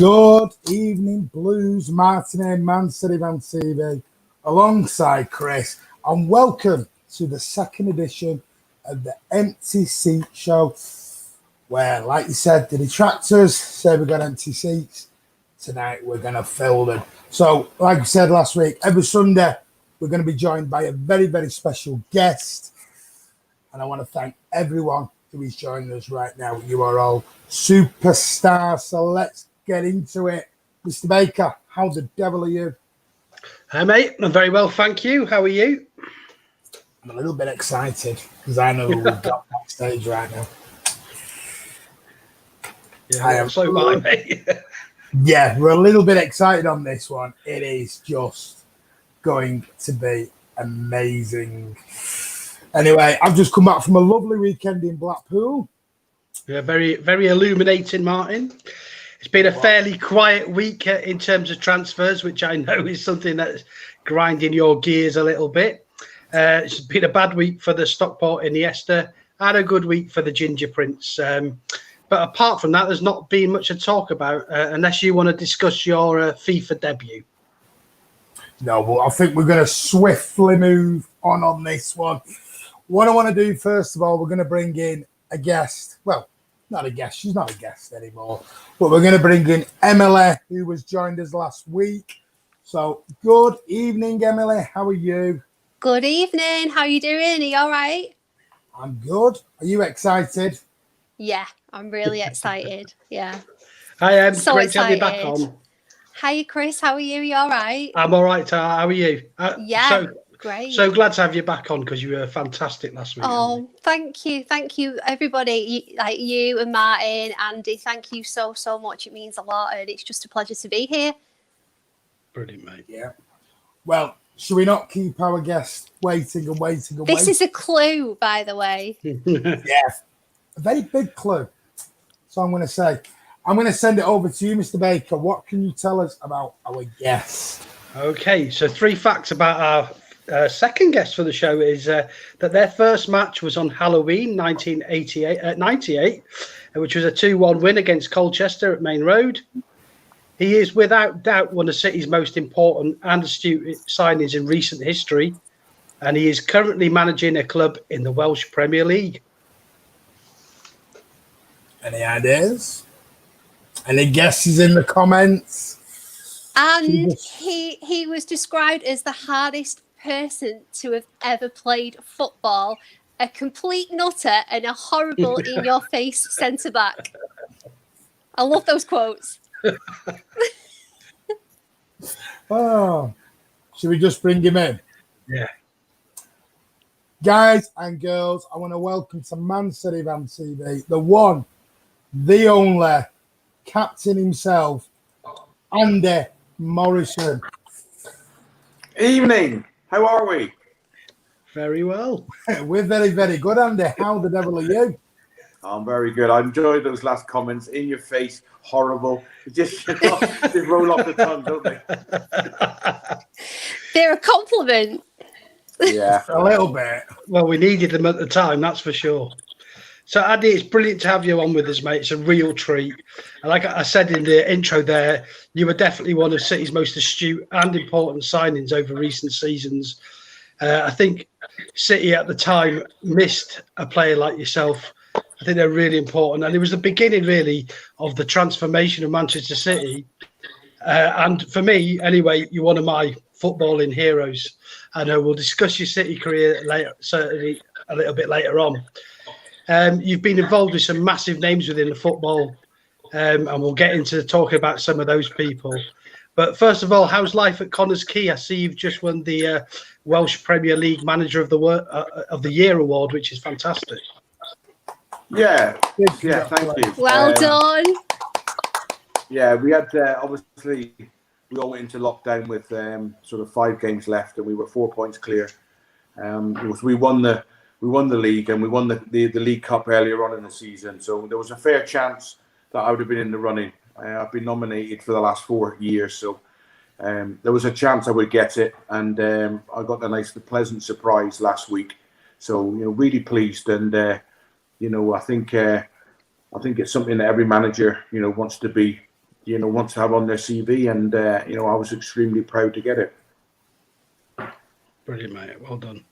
Good evening, Blues. Martin and mcfcfantv alongside Chris, and welcome to the second edition of the Empty Seat Show, where, like you said, the detractors say we've got empty seats. Tonight we're going to fill them. So, like I said last week, every Sunday we're going to be joined by a very, very special guest, and I want to thank everyone who is joining us right now. You are all superstars, so let's get into it. Mr. Baker, how the devil are you? Hi, mate. I'm very well, thank you. How are you? I'm a little bit excited because I know who we've got backstage right now. Yeah, I am so bad, mate. Yeah, we're a little bit excited on this one. It is just going to be amazing. Anyway, I've just come back from a lovely weekend in Blackpool. Yeah, very, very illuminating, Martin. It's been a fairly quiet week in terms of transfers, which I know is something that's grinding your gears a little bit. It's been a bad week for the Stockport Iniesta and a good week for the Ginger Prince. But apart from that, there's not been much to talk about unless you want to discuss your FIFA debut. No, but I think we're going to swiftly move on this one. What I want to do, first of all, we're going to bring in a guest. Well, not a guest. She's not a guest anymore. But we're going to bring in Emily, who was joined us last week. So, good evening, Emily. How are you? Good evening. How are you doing? Are you all right? I'm good. Are you excited? Yeah, I'm really excited. Yeah. Hi, So great to have you excited. back on. Hi, Chris. How are you? You all right? I'm all right, Tara. How are you? Yeah, great. So glad to have you back on because you were fantastic last week. Oh, thank you. Thank you, everybody. Like you and Martin, Andy, thank you so much. It means a lot, and it's just a pleasure to be here. Brilliant, mate. Yeah. Well, should we not keep our guest waiting and waiting and This waiting? is a clue, by the way. Yeah. A very big clue. So I'm going to say, I'm going to send it over to you, Mr. Baker. What can you tell us about our guest? Okay, so 3 facts about our second guest for the show is that their first match was on Halloween 1998, which was a 2-1 win against Colchester at Main Road. He is without doubt one of City's most important and astute signings in recent history, and he is currently managing a club in the Welsh Premier League. Any ideas? Any guesses in the comments? And he was described as the hardest person to have ever played football, a complete nutter and a horrible in-your-face centre-back. I love those quotes. Oh, should we just bring him in? Yeah. Guys and girls, I want to welcome to mcfcfantv the one, the only, captain himself, Andy Morrison. Evening. How are we? Very well. We're very, very good, Andy. How the devil are you? I'm very good. I enjoyed those last comments. In your face, horrible. Just roll off the tongue, don't they? They're a compliment. Yeah. A little bit. Well, we needed them at the time, that's for sure. So, Andy, it's brilliant to have you on with us, mate. It's a real treat. And like I said in the intro there, you were definitely one of City's most astute and important signings over recent seasons. I think City at the time missed a player like yourself. I think they're really important. And it was the beginning, really, of the transformation of Manchester City. And for me, anyway, you're one of my footballing heroes. I know we'll discuss your City career later, certainly a little bit later on. You've been involved with some massive names within the football, and we'll get into talking about some of those people. But first of all, how's life at Connah's Quay? I see you've just won the Welsh Premier League Manager of the Year award, which is fantastic. Yeah. Yeah, thank you. Well done. Yeah, we had, obviously, we all went into lockdown with sort of 5 games left, and we were 4 points clear. We won the league, and we won the League Cup earlier on in the season. So there was a fair chance that I would have been in the running. I've been nominated for the last 4 years, so there was a chance I would get it, and I got the pleasant surprise last week. So really pleased, and I think it's something that every manager wants to be want to have on their CV, and I was extremely proud to get it. Brilliant, mate. Well done.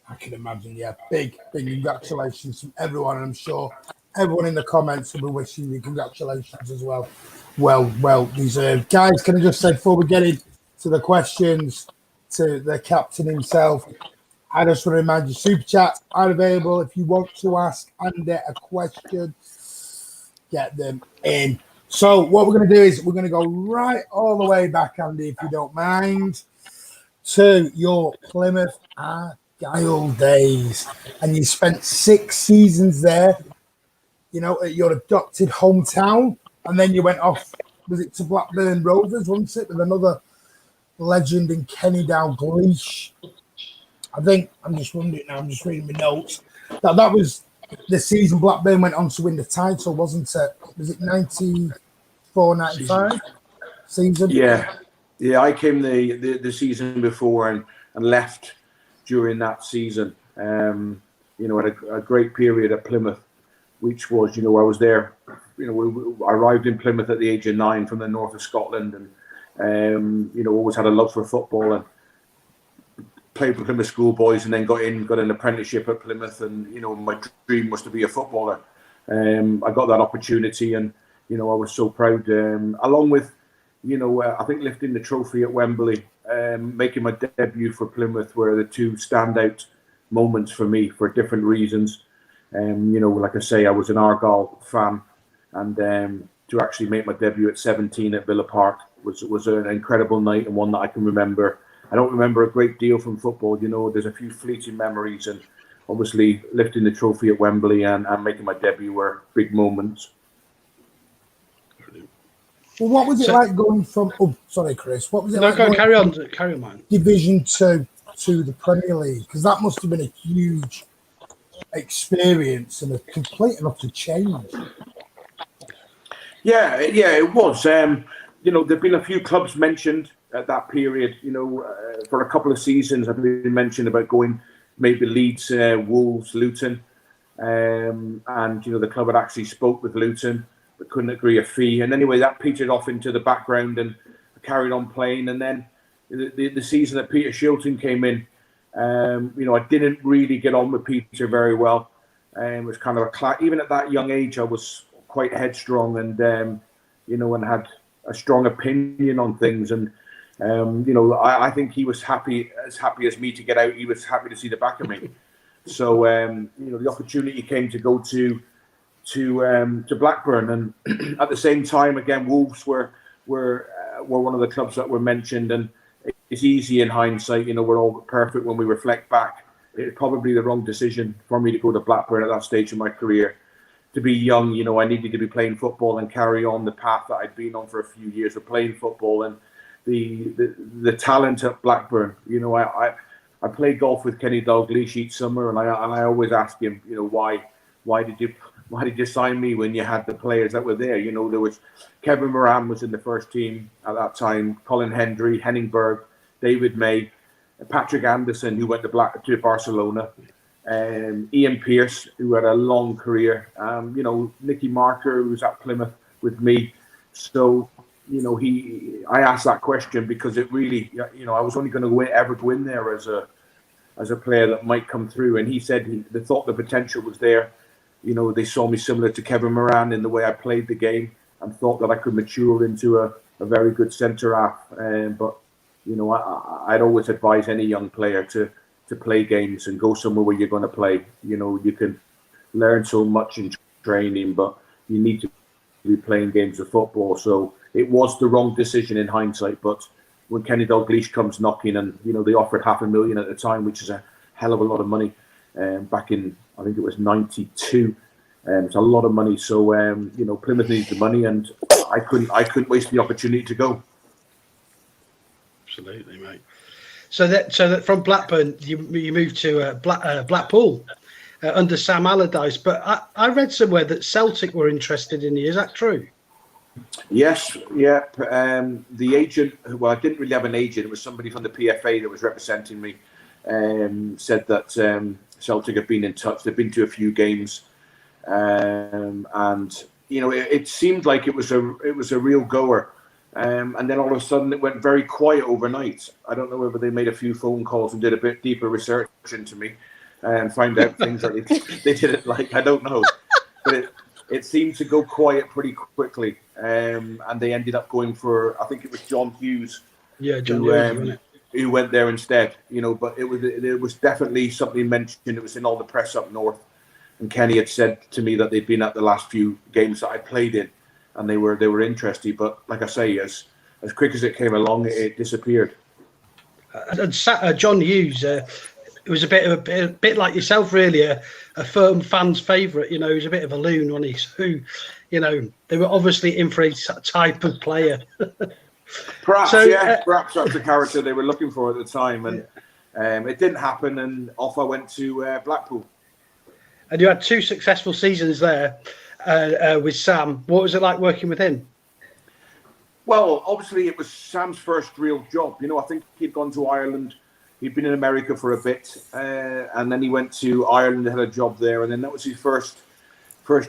I can imagine, yeah. Big congratulations from everyone. And I'm sure everyone in the comments will be wishing you congratulations as well. Well deserved. Guys, can I just say before we get into the questions to the captain himself, I just want to remind you, Super Chats are available if you want to ask Andy a question. Get them in. So what we're going to do is we're going to go right all the way back, Andy, if you don't mind, to your Plymouth Argyle days. And you spent 6 seasons there, at your adopted hometown. And then you went off, was it to Blackburn Rovers, wasn't it, with another legend in Kenny Dalglish? I think, I'm just wondering now, I'm just reading my notes. That was the season Blackburn went on to win the title, wasn't it? Was it 94-95 season? Yeah, I came the season before and left during that season. Had a great period at Plymouth, which was, I was there. I arrived in Plymouth at the age of 9 from the north of Scotland, and always had a love for football and played for Plymouth schoolboys, and then got an apprenticeship at Plymouth, and my dream was to be a footballer. I got that opportunity, and I was so proud. Along with, I think lifting the trophy at Wembley, making my debut for Plymouth were the two standout moments for me for different reasons. Like I say, I was an Argyle fan, and to actually make my debut at 17 at Villa Park was an incredible night, and one that I can remember. I don't remember a great deal from football. There's a few fleeting memories, and obviously lifting the trophy at Wembley and making my debut were big moments. Well, what was it like going from? Oh, sorry, Chris. What was it like? Carry on, man. Division 2 to the Premier League, because that must have been a huge experience and a complete and utter change. Yeah, it was. There've been a few clubs mentioned at that period. For a couple of seasons, I've been mentioned about going maybe Leeds, Wolves, Luton, and the club had actually spoke with Luton but couldn't agree a fee. And anyway, that petered off into the background, and I carried on playing. And then the season that Peter Shilton came in, I didn't really get on with Peter very well. It was kind of even at that young age, I was quite headstrong and and had a strong opinion on things. And I think he was happy as me to get out. He was happy to see the back of me. So the opportunity came to go to Blackburn, and at the same time, again, Wolves were one of the clubs that were mentioned. And it's easy in hindsight, we're all perfect when we reflect back. It's probably the wrong decision for me to go to Blackburn at that stage of my career. To be young, I needed to be playing football and carry on the path that I'd been on for a few years of playing football. And the talent at Blackburn, I played golf with Kenny Dalglish each summer, and I always ask him, why did you sign me when you had the players that were there? There was Kevin Moran was in the first team at that time, Colin Hendry, Henning Berg, David May, Patrick Anderson, who went to Barcelona, Ian Pearce, who had a long career, Nicky Marker, who was at Plymouth with me. So, I asked that question because it really, I was only going to ever go in there as a player that might come through. And he said they thought the potential was there. They saw me similar to Kevin Moran in the way I played the game, and thought that I could mature into a very good centre half. But I'd always advise any young player to play games and go somewhere where you're going to play. You can learn so much in training, but you need to be playing games of football. So it was the wrong decision in hindsight. But when Kenny Dalglish comes knocking, and they offered $500,000 at the time, which is a hell of a lot of money, back in, I think it was 92. It's a lot of money. So Plymouth needed the money, and I couldn't waste the opportunity to go. Absolutely, mate. So that from Blackburn, you moved to Blackpool under Sam Allardyce. But I read somewhere that Celtic were interested in you. Is that true? Yes, yeah. The agent, well, I didn't really have an agent. It was somebody from the PFA that was representing me. Said that Celtic have been in touch. They've been to a few games, and it seemed like it was a real goer. And then all of a sudden it went very quiet overnight. I don't know whether they made a few phone calls and did a bit deeper research into me and find out things that they didn't like. I don't know. But it seemed to go quiet pretty quickly. And they ended up going for, I think it was John Hughes. Yeah, John Hughes, who went there instead. But it was definitely something mentioned. It was in all the press up north. And Kenny had said to me that they'd been at the last few games that I played in. And they were interested, but like I say, as quick as it came along, it disappeared. John Hughes, it was a bit like yourself, really, a firm fan's favourite. He was a bit of a loon, wasn't he? So, they were obviously in for a type of player. Perhaps, perhaps that's the character they were looking for at the time, and it didn't happen. And off I went to Blackpool. And you had 2 successful seasons there. With Sam, what was it like working with him? Well, obviously it was Sam's first real job. I think he'd gone to Ireland. He'd been in America for a bit, and then he went to Ireland, had a job there, and then that was his first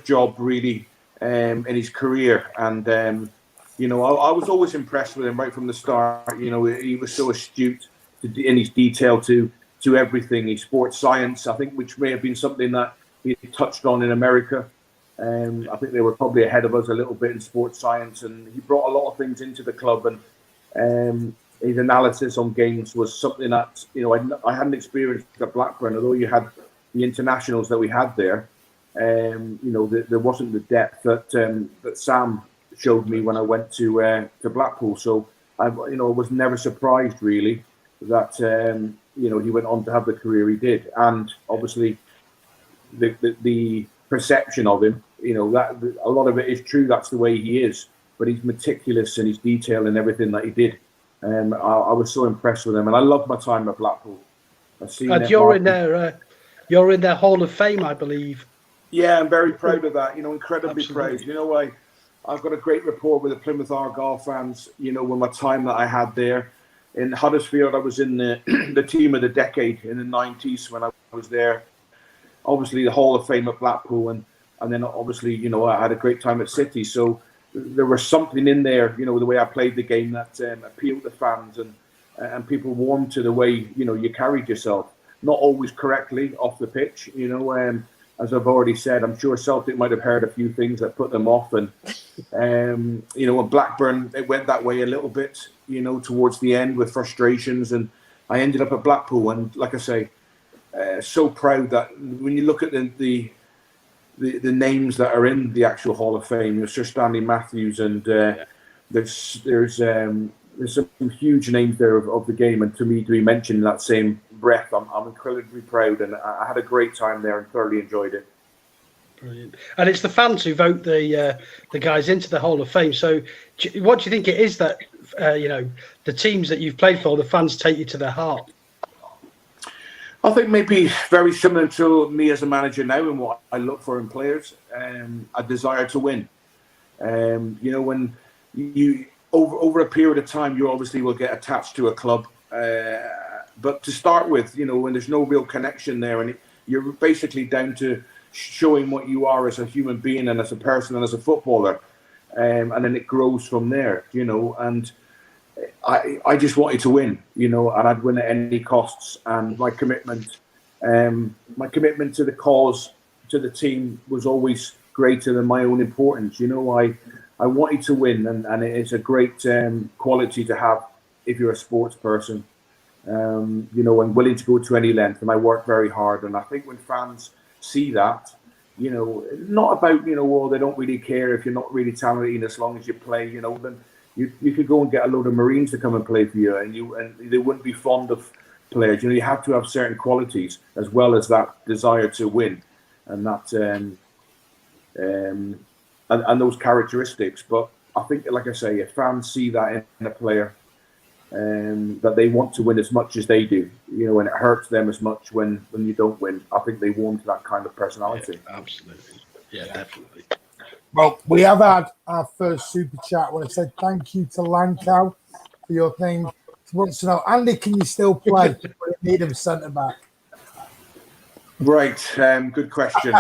job really in his career. And I was always impressed with him right from the start. He was so astute in his detail to everything. His sports science, I think, which may have been something that he touched on in America. I think they were probably ahead of us a little bit in sports science, and he brought a lot of things into the club. And his analysis on games was something that I hadn't experienced at Blackburn. Although you had the internationals that we had there, there wasn't the depth that Sam showed me when I went to Blackpool. So I was never surprised really that he went on to have the career he did, and obviously the perception of him, that a lot of it is true. That's the way he is, but he's meticulous in his detail and everything that he did. I was so impressed with him, and I loved my time at Blackpool. You're in their Hall of Fame, I believe. Yeah, I'm very proud of that. Incredibly Absolutely. Proud. I've got a great rapport with the Plymouth Argyle fans. With my time that I had there in Huddersfield, I was in the team of the decade in the 90s when I was there. Obviously, the Hall of Fame at Blackpool, and then obviously, I had a great time at City. So there was something in there, the way I played the game that appealed to fans, and people warmed to the way you carried yourself. Not always correctly off the pitch, as I've already said. I'm sure Celtic might have heard a few things that put them off, and at Blackburn it went that way a little bit, towards the end with frustrations, and I ended up at Blackpool, and like I say. So proud that when you look at the names that are in the actual Hall of Fame, Sir Stanley Matthews, and there's some huge names there of the game, and to me to be mentioned in that same breath, I'm incredibly proud, and I had a great time there and thoroughly enjoyed it. Brilliant. And it's the fans who vote the guys into the Hall of Fame. So what do you think it is that the teams that you've played for, the fans take you to their heart? I think maybe very similar to me as a manager now, and what I look for in players, a desire to win. When you over a period of time, you obviously will get attached to a club, but to start with, when there's no real connection there, and you're basically down to showing what you are as a human being and as a person and as a footballer, and then it grows from there. And I just wanted to win, and I'd win at any costs. And my commitment to the cause, to the team, was always greater than my own importance. I wanted to win, and it's a great quality to have if you're a sports person. And willing to go to any length. And I work very hard. And I think when fans see that, not about well, they don't really care if you're not really talented as long as you play. Then. You could go and get a load of Marines to come and play for you, and they wouldn't be fond of players. You have to have certain qualities as well as that desire to win, and that and those characteristics. But I think, like I say, if fans see that in a player, that they want to win as much as they do, and it hurts them as much when you don't win, I think they warm to that kind of personality. Yeah, absolutely. Yeah, definitely. Well, we have had our first super chat where I said thank you to Lankow for your thing. He wants to know, Andy, can you still play? We need him centre back. Right, good question.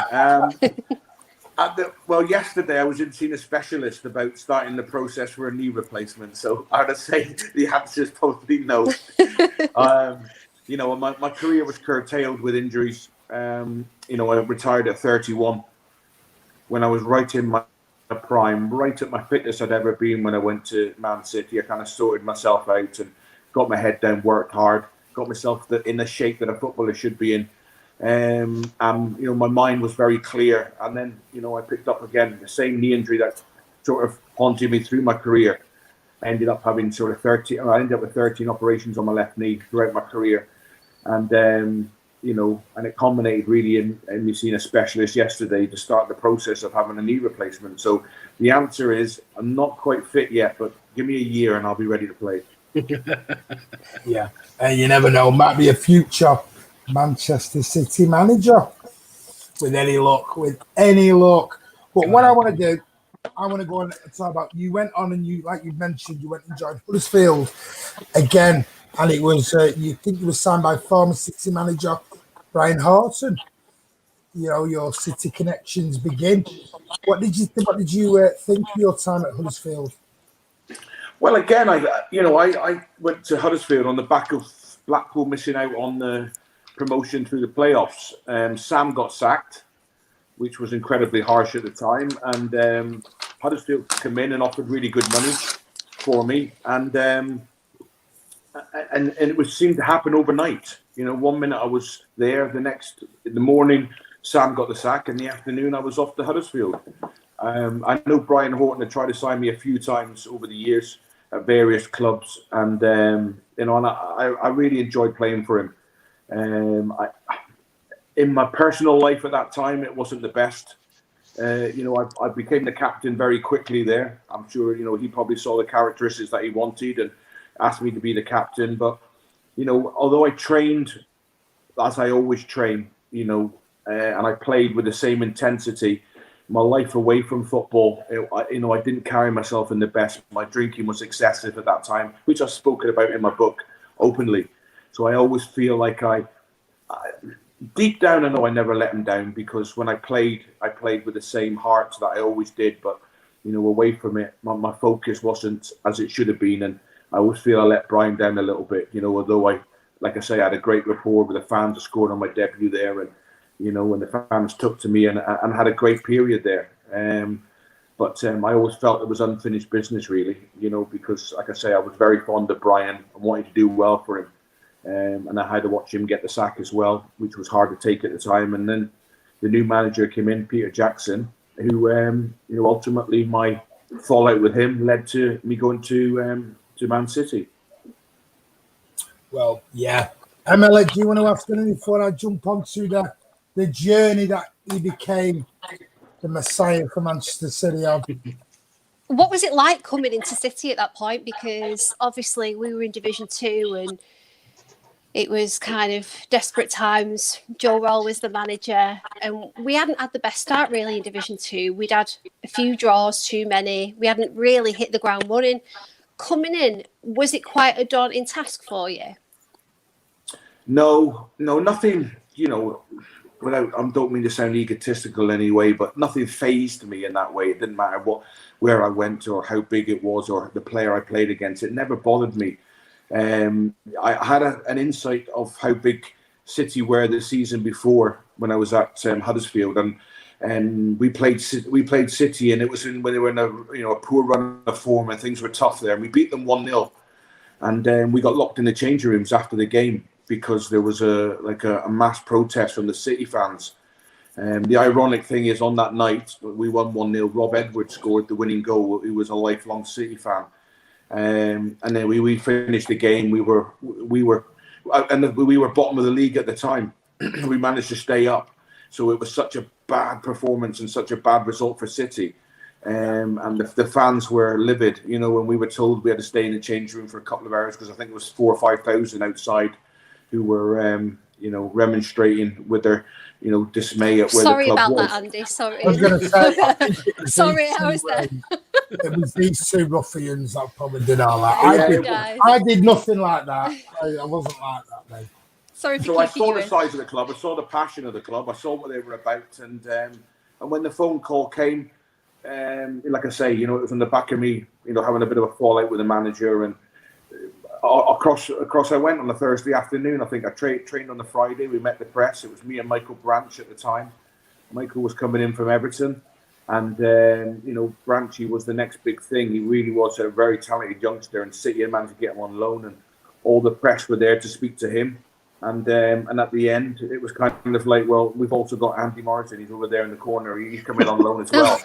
Well, yesterday I was in seeing a specialist about starting the process for a knee replacement. So I'd say the answer is probably no. My career was curtailed with injuries. I retired at 31 when I was right in my prime, right at my fittest I'd ever been when I went to Man City. I kind of sorted myself out and got my head down, worked hard, got myself in the shape that a footballer should be in. My mind was very clear. And then, I picked up again the same knee injury that sort of haunted me through my career. I ended up having I ended up with 13 operations on my left knee throughout my career. And, and it culminated really in me seeing a specialist yesterday to start the process of having a knee replacement. So the answer is I'm not quite fit yet, but give me a year and I'll be ready to play. Yeah. And you never know, might be a future Manchester City manager with any luck. But what I want to do, I want to go and talk about, you went on and you, like you mentioned, you went and joined Huddersfield again, and it was, you think you were signed by former City manager Brian Horton. Your City connections begin. What did you think? What did you think of your time at Huddersfield? Well, again, I went to Huddersfield on the back of Blackpool missing out on the promotion through the playoffs. Sam got sacked, which was incredibly harsh at the time, and Huddersfield came in and offered really good money for me, and it seemed to happen overnight. 1 minute I was there, in the morning Sam got the sack, in the afternoon I was off to Huddersfield. I know Brian Horton had tried to sign me a few times over the years at various clubs, and I really enjoyed playing for him. In my personal life at that time, it wasn't the best. I became the captain very quickly there. I'm sure, he probably saw the characteristics that he wanted and asked me to be the captain. But, although I trained as I always train, and I played with the same intensity, my life away from football, I didn't carry myself in the best. My drinking was excessive at that time, which I've spoken about in my book openly. So I always feel like deep down, I know I never let him down, because when I played with the same heart that I always did. But, away from it, my focus wasn't as it should have been. And I always feel I let Brian down a little bit, although I had a great rapport with the fans. I scored on my debut there, and, when the fans took to me and had a great period there. But I always felt it was unfinished business, really, because, like I say, I was very fond of Brian and wanted to do well for him. And I had to watch him get the sack as well, which was hard to take at the time. And then the new manager came in, Peter Jackson, who ultimately my fallout with him led to me going to Man City. Well, yeah. Emily, do you want to ask anything before I jump onto the journey that he became the Messiah for Manchester City? What was it like coming into City at that point? Because obviously we were in Division 2 and it was kind of desperate times. Joe Roll was the manager, and we hadn't had the best start really in Division 2. We'd had a few draws, too many. We hadn't really hit the ground running. Coming in, was it quite a daunting task for you? No, nothing, I don't mean to sound egotistical anyway, but nothing fazed me in that way. It didn't matter where I went or how big it was or the player I played against. It never bothered me. I had an insight of how big City were the season before when I was at Huddersfield, and we played City, and it was when they were in a poor run of form and things were tough there, and we beat them 1-0, and we got locked in the changing rooms after the game because there was a mass protest from the City fans. The ironic thing is, on that night we won 1-0. Rob Edwards scored the winning goal. He was a lifelong City fan. And then we finished the game. We were bottom of the league at the time. We managed to stay up, so it was such a bad performance and such a bad result for City. And the fans were livid. When we were told we had to stay in the change room for a couple of hours, because I think it was 4,000 or 5,000 outside who were remonstrating with their dismay at where the club was. Sorry about that, Andy. Sorry. I was going to say, sorry, I was there. It was these two ruffians that probably did all that. I did nothing like that. I wasn't like that, mate. Sorry for So I saw you the size of the club. I saw the passion of the club. I saw what they were about, and And when the phone call came, like I say, it was on the back of me, having a bit of a fallout with the manager, and across I went on a Thursday afternoon. I think I trained on the Friday. We met the press. It was me and Michael Branch at the time. Michael was coming in from Everton, and Branchy was the next big thing. He really was a very talented youngster, and City had managed to get him on loan, and all the press were there to speak to him. And at the end, it was kind of like, well, we've also got Andy Morrison. He's over there in the corner. He's coming on loan as well.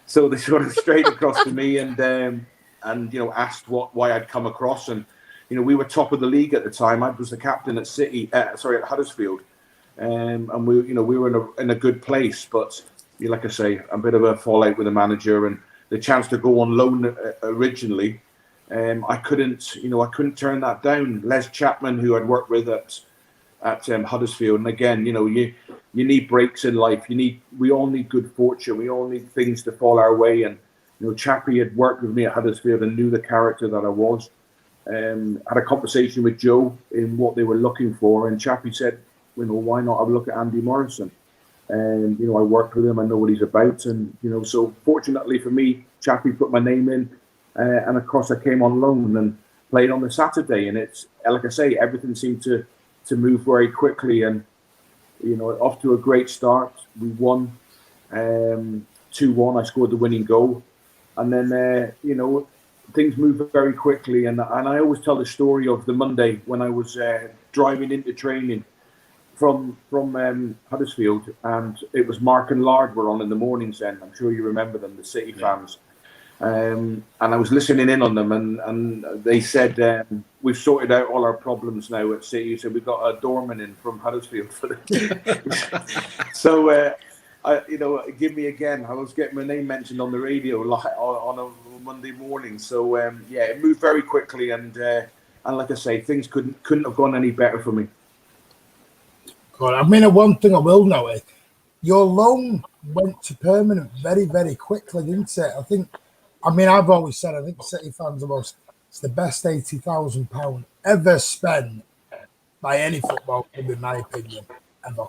So they sort of straight across to me and asked why I'd come across. And we were top of the league at the time. I was the captain at at Huddersfield, and we were in a good place. But like I say, a bit of a fallout with the manager, and the chance to go on loan originally. I couldn't turn that down. Les Chapman, who I'd worked with at Huddersfield, and again, you need breaks in life. We all need good fortune. We all need things to fall our way. And Chappie had worked with me at Huddersfield and knew the character that I was. Had a conversation with Joe in what they were looking for, and Chappie said, why not have a look at Andy Morrison? And I worked with him. I know what he's about, and so fortunately for me, Chappie put my name in. And of course, I came on loan and played on the Saturday. And it's like I say, everything seemed to move very quickly. And off to a great start. We won 2-1. I scored the winning goal, and then things moved very quickly. And I always tell the story of the Monday when I was driving into training from Huddersfield, and it was Mark and Lard were on in the mornings. Then I'm sure you remember them, the City fans. And I was listening in on them, and they said, we've sorted out all our problems now at City. So we've got a doorman in from Huddersfield for So, give me again. I was getting my name mentioned on the radio on a Monday morning. So, it moved very quickly, and like I say, things couldn't have gone any better for me. God, one thing I will note, your loan went to permanent very, very quickly, didn't it? I've always said, I think City fans it's the best £80,000 ever spent by any football club, in my opinion, ever.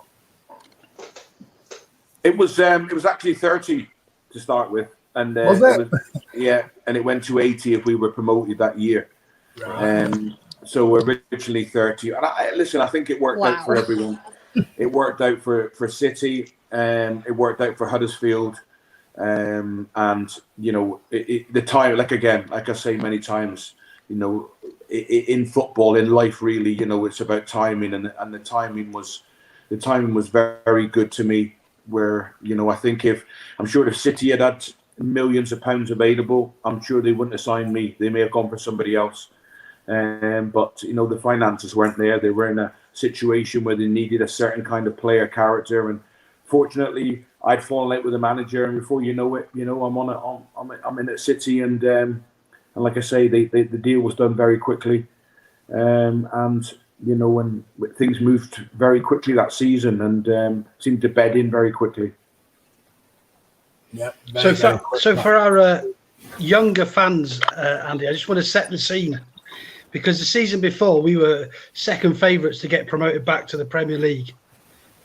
It was actually 30 to start with, and was it? And it went to 80 if we were promoted that year. Right. So we're originally 30. And I think it worked out for everyone. It worked out for City, it worked out for Huddersfield. And the time, like I say many times, in football, in life, really, it's about timing, and the timing was very, very good to me. Where I think I'm sure if City had millions of pounds available, I'm sure they wouldn't have signed me. They may have gone for somebody else. But the finances weren't there. They were in a situation where they needed a certain kind of player character, and fortunately, I'd fallen out with the manager, and before you know it, I'm in at City, and like I say, the deal was done very quickly, and when things moved very quickly that season, and seemed to bed in very quickly. Yeah. So for our younger fans, Andy, I just want to set the scene, because the season before we were second favourites to get promoted back to the Premier League.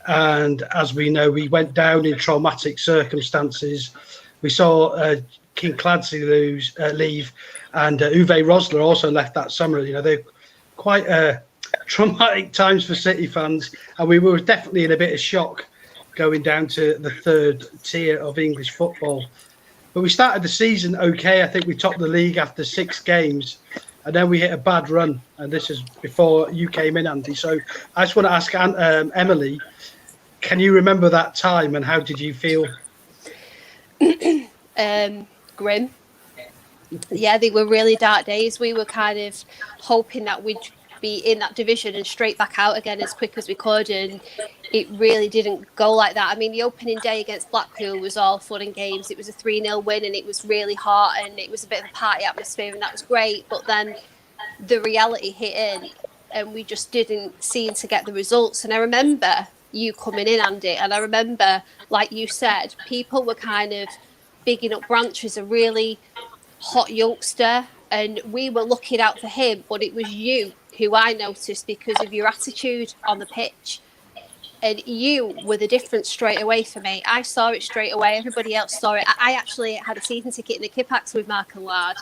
And as we know, we went down in traumatic circumstances. We saw King Clancy leave, and Uwe Rosler also left that summer. They're quite traumatic times for City fans, and we were definitely in a bit of shock going down to the third tier of English football. But we started the season okay. I think we topped the league after 6 games, and then we hit a bad run. And this is before you came in, Andy. So I just want to ask Emily, can you remember that time, and how did you feel? Grim. Yeah, they were really dark days. We were kind of hoping that we'd be in that division and straight back out again as quick as we could, and it really didn't go like that. The opening day against Blackpool was all fun and games. It was a 3-0 win, and it was really hot, and it was a bit of a party atmosphere, and that was great. But then the reality hit in, and we just didn't seem to get the results. And I remember you coming in, Andy, and I remember, like you said, people were kind of bigging up Branch as a really hot youngster, and we were looking out for him, but it was you who I noticed because of your attitude on the pitch. And you were the difference straight away for me. I saw it straight away. Everybody else saw it. I actually had a season ticket in the Kippax with Mark and Lard.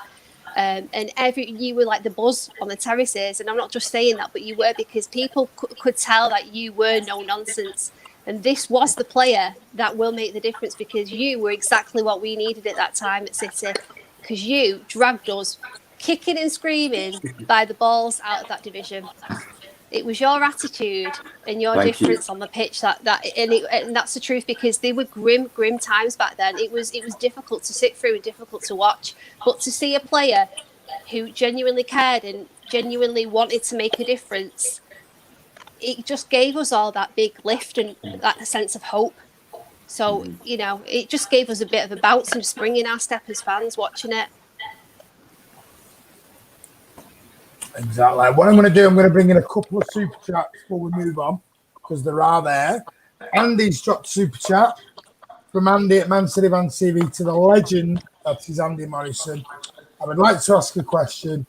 And you were like the buzz on the terraces. And I'm not just saying that, but you were, because people could tell that you were no nonsense. And this was the player that will make the difference, because you were exactly what we needed at that time at City. Because you dragged us kicking and screaming by the balls out of that division. It was your attitude and your difference on the pitch and that's the truth, because they were grim times back then. It was difficult to sit through and difficult to watch, but to see a player who genuinely cared and genuinely wanted to make a difference, it just gave us all that big lift and that sense of hope. So it just gave us a bit of a bounce and spring in our step as fans watching it. Exactly. What I'm going to do, I'm going to bring in a couple of super chats before we move on, because there are there. Andy's dropped super chat from Andy at mcfcfantv to the legend that is Andy Morrison. I would like to ask a question.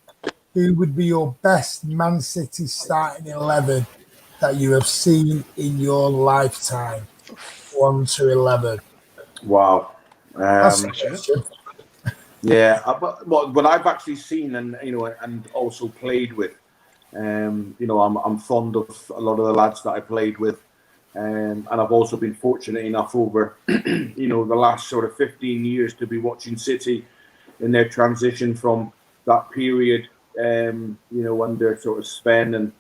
Who would be your best Man City starting 11 that you have seen in your lifetime? 1 to 11. Wow. That's a question. Yeah, but what I've actually seen and also played with, I'm fond of a lot of the lads that I played with, and I've also been fortunate enough over, the last sort of 15 years to be watching City in their transition from that period, under sort of Sven and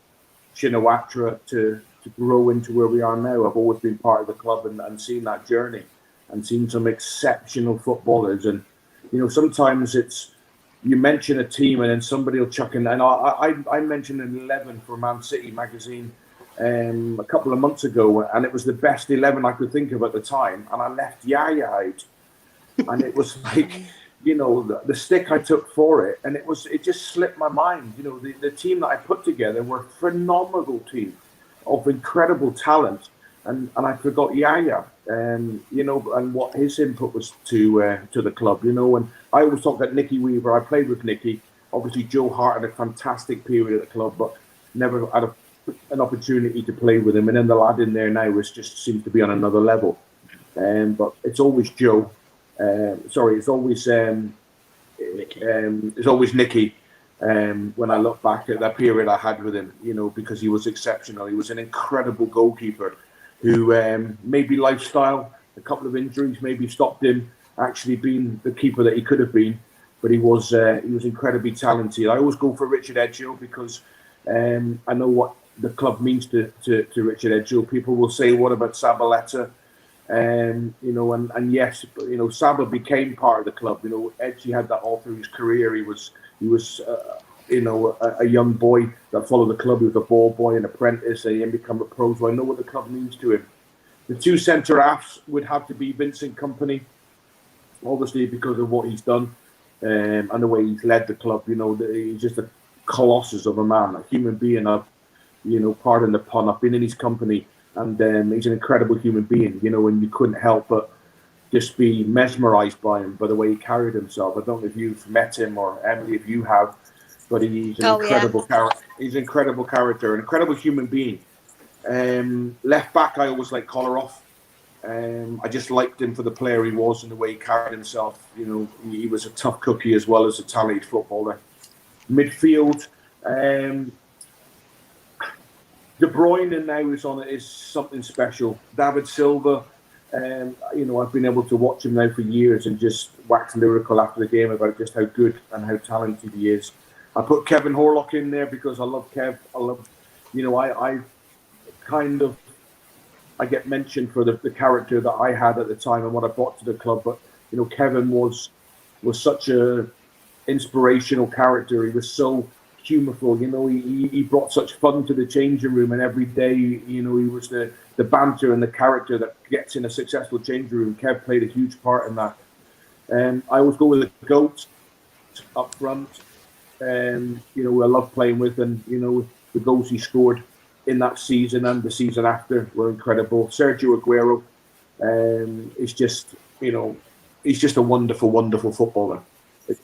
Shinawatra to grow into where we are now. I've always been part of the club and seen that journey and seen some exceptional footballers. And sometimes you mention a team and then somebody will chuck in. And I mentioned an 11 for Man City magazine a couple of months ago, and it was the best 11 I could think of at the time. And I left Yaya out, and it was like, the stick I took for it, and it just slipped my mind. The team that I put together were a phenomenal team of incredible talent. And I forgot Yaya, and what his input was to the club, and I always talk about Nicky Weaver. I played with Nicky. Obviously, Joe Hart had a fantastic period at the club, but never had an opportunity to play with him. And then the lad in there now just seems to be on another level. But it's always Joe. It's always Nicky. When I look back at that period I had with him, because he was exceptional. He was an incredible goalkeeper who maybe lifestyle, a couple of injuries maybe stopped him actually being the keeper that he could have been, but he was incredibly talented. I always go for Richard Edghill because I know what the club means to Richard Edghill. People will say, what about Sabaleta? And yes, Saba became part of the club. Edgy had that all through his career. He was a young boy that followed the club. He was a ball boy, an apprentice, and then become a pro. So I know what the club means to him. The two centre halves would have to be Vincent Kompany, obviously because of what he's done and the way he's led the club. He's just a colossus of a man, a human being. Pardon the pun. I've been in his company, and he's an incredible human being. And you couldn't help but just be mesmerised by him, by the way he carried himself. I don't know if you've met him, or Emily, if you have. But he's an incredible character. He's an incredible character, an incredible human being. Left back, I always like Kolarov. I just liked him for the player he was and the way he carried himself. He was a tough cookie as well as a talented footballer. Midfield, De Bruyne now is something special. David Silva, I've been able to watch him now for years and just wax lyrical after the game about just how good and how talented he is. I put Kevin Horlock in there because I love Kev. I get mentioned for the character that I had at the time and what I brought to the club. But Kevin was such a inspirational character. He was so humorful. He brought such fun to the changing room, and every day, he was the banter and the character that gets in a successful changing room. Kev played a huge part in that. I always go with the GOAT up front. I love playing with, and the goals he scored in that season and the season after were incredible. Sergio Aguero is just, he's just a wonderful, wonderful footballer.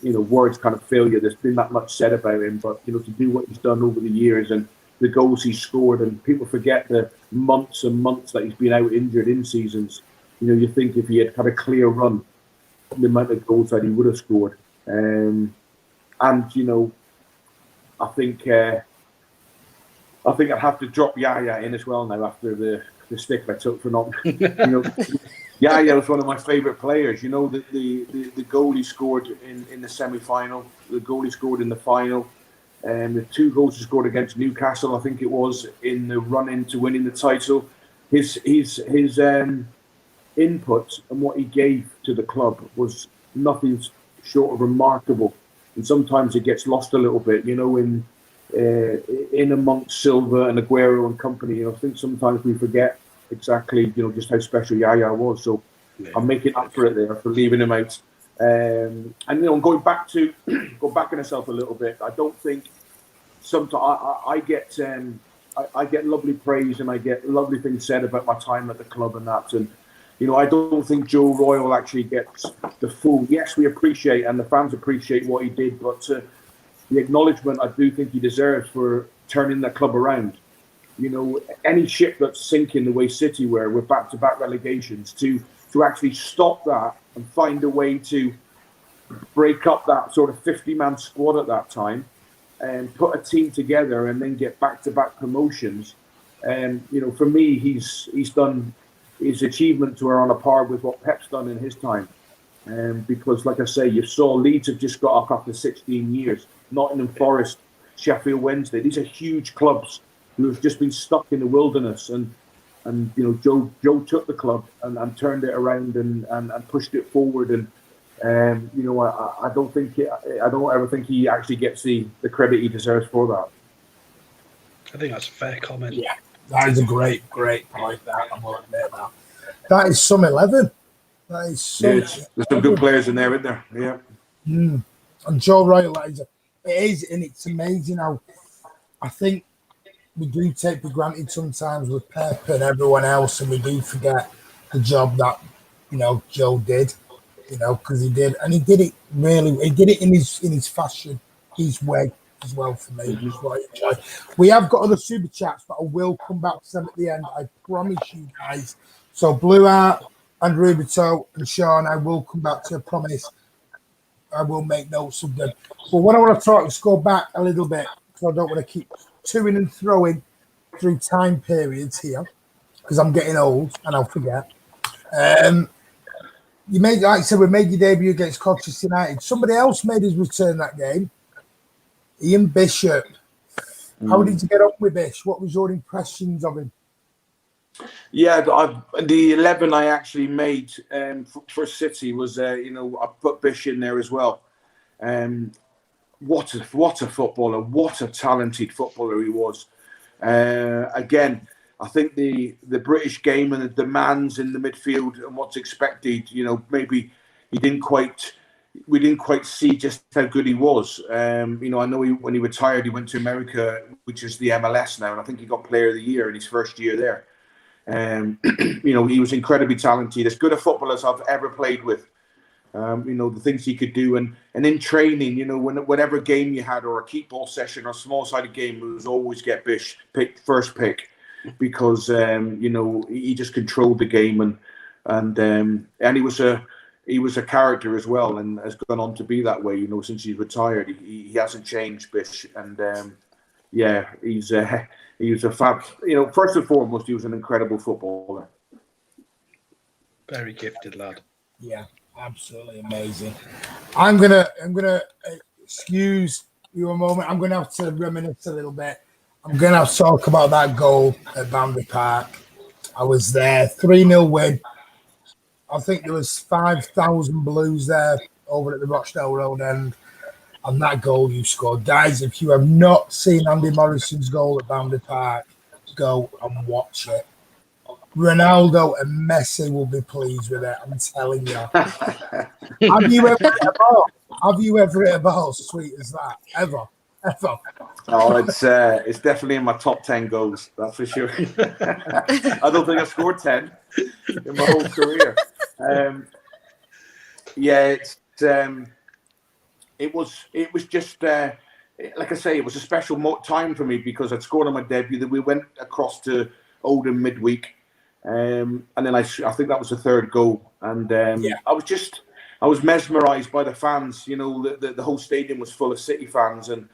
Words kind of fail you. There's been that much said about him, but to do what he's done over the years and the goals he scored, and people forget the months and months that he's been out injured in seasons. You think if he had had a clear run, the amount of goals that he would have scored. And I think I'd have to drop Yaya in as well now after the stick I took for not. Yaya was one of my favourite players. The goal he scored in the semi-final, the goal he scored in the final, and the 2 goals he scored against Newcastle, I think it was, in the run into winning the title. His input and what he gave to the club was nothing short of remarkable. And sometimes it gets lost a little bit, in amongst Silva and Aguero and company. I think sometimes we forget exactly, just how special Yaya was. So I'm making up for it there for leaving him out. And going back in myself a little bit, I don't think sometimes I get lovely praise and I get lovely things said about my time at the club and that. And I don't think Joe Royle actually gets the full. Yes, we appreciate and the fans appreciate what he did, but the acknowledgement I do think he deserves for turning the club around. Any ship that's sinking the way City were with back-to-back relegations, to actually stop that and find a way to break up that sort of 50-man squad at that time and put a team together and then get back-to-back promotions. And for me, he's done. His achievements were on a par with what Pep's done in his time. Because, like I say, you saw Leeds have just got up after 16 years. Nottingham Forest, Sheffield Wednesday. These are huge clubs who have just been stuck in the wilderness. And Joe took the club and turned it around and pushed it forward. And I don't ever think he actually gets the credit he deserves for that. I think that's a fair comment. Yeah, that is a great point. That I will admit that. That is some 11. That is there's some good players in there, isn't there? Yeah. And Joe Royle, it is, and it's amazing how I think we do take for granted sometimes with Pep and everyone else, and we do forget the job that Joe did. Because he did, and he did it really. He did it in his fashion, his way as well. For me, which is what I enjoy. We have got other super chats, but I will come back to them at the end. I promise you guys. So Blue Art and Rubito and Sean, I will come back to a promise. I will make notes of them. But what I want to talk is go back a little bit, because I don't want to keep toing and throwing through time periods here, because I'm getting old and I'll forget. You made, like I said, we made your debut against Colchester United. Somebody else made his return that game. Ian Bishop. How did you get on with Bish? What was your impressions of him? Yeah, the 11 I actually made for City was, I put Bish in there as well. What a footballer! What a talented footballer he was. Again, I think the British game and the demands in the midfield and what's expected, maybe we didn't quite see just how good he was. I know when he retired, he went to America, which is the MLS now, and I think he got Player of the Year in his first year there. He was incredibly talented, as good a footballer as I've ever played with. The things he could do, and in training, whatever game you had, or a keep ball session or small-sided game, it was always get Bish first pick. Because he just controlled the game, and he was a character as well, and has gone on to be that way. Since he's retired, he hasn't changed, Bish, and he's a fab. First and foremost, he was an incredible footballer. Very gifted lad. Yeah, absolutely amazing. I'm gonna excuse you a moment. I'm gonna have to reminisce a little bit. I'm going to have to talk about that goal at Boundary Park. I was there, 3-0 win. I think there was 5,000 Blues there over at the Rochdale Road end. And that goal you scored. Guys, if you have not seen Andy Morrison's goal at Boundary Park, go and watch it. Ronaldo and Messi will be pleased with it, I'm telling you. Have you ever hit a ball sweet as that? Ever? Oh, it's definitely in my top 10 goals, that's for sure. I don't think I've scored 10 in my whole career. It was just like I say, it was a special time for me because I'd scored on my debut. Then we went across to Oldham midweek, and then I think that was the third goal. And I was mesmerised by the fans. You know, the whole stadium was full of City fans, and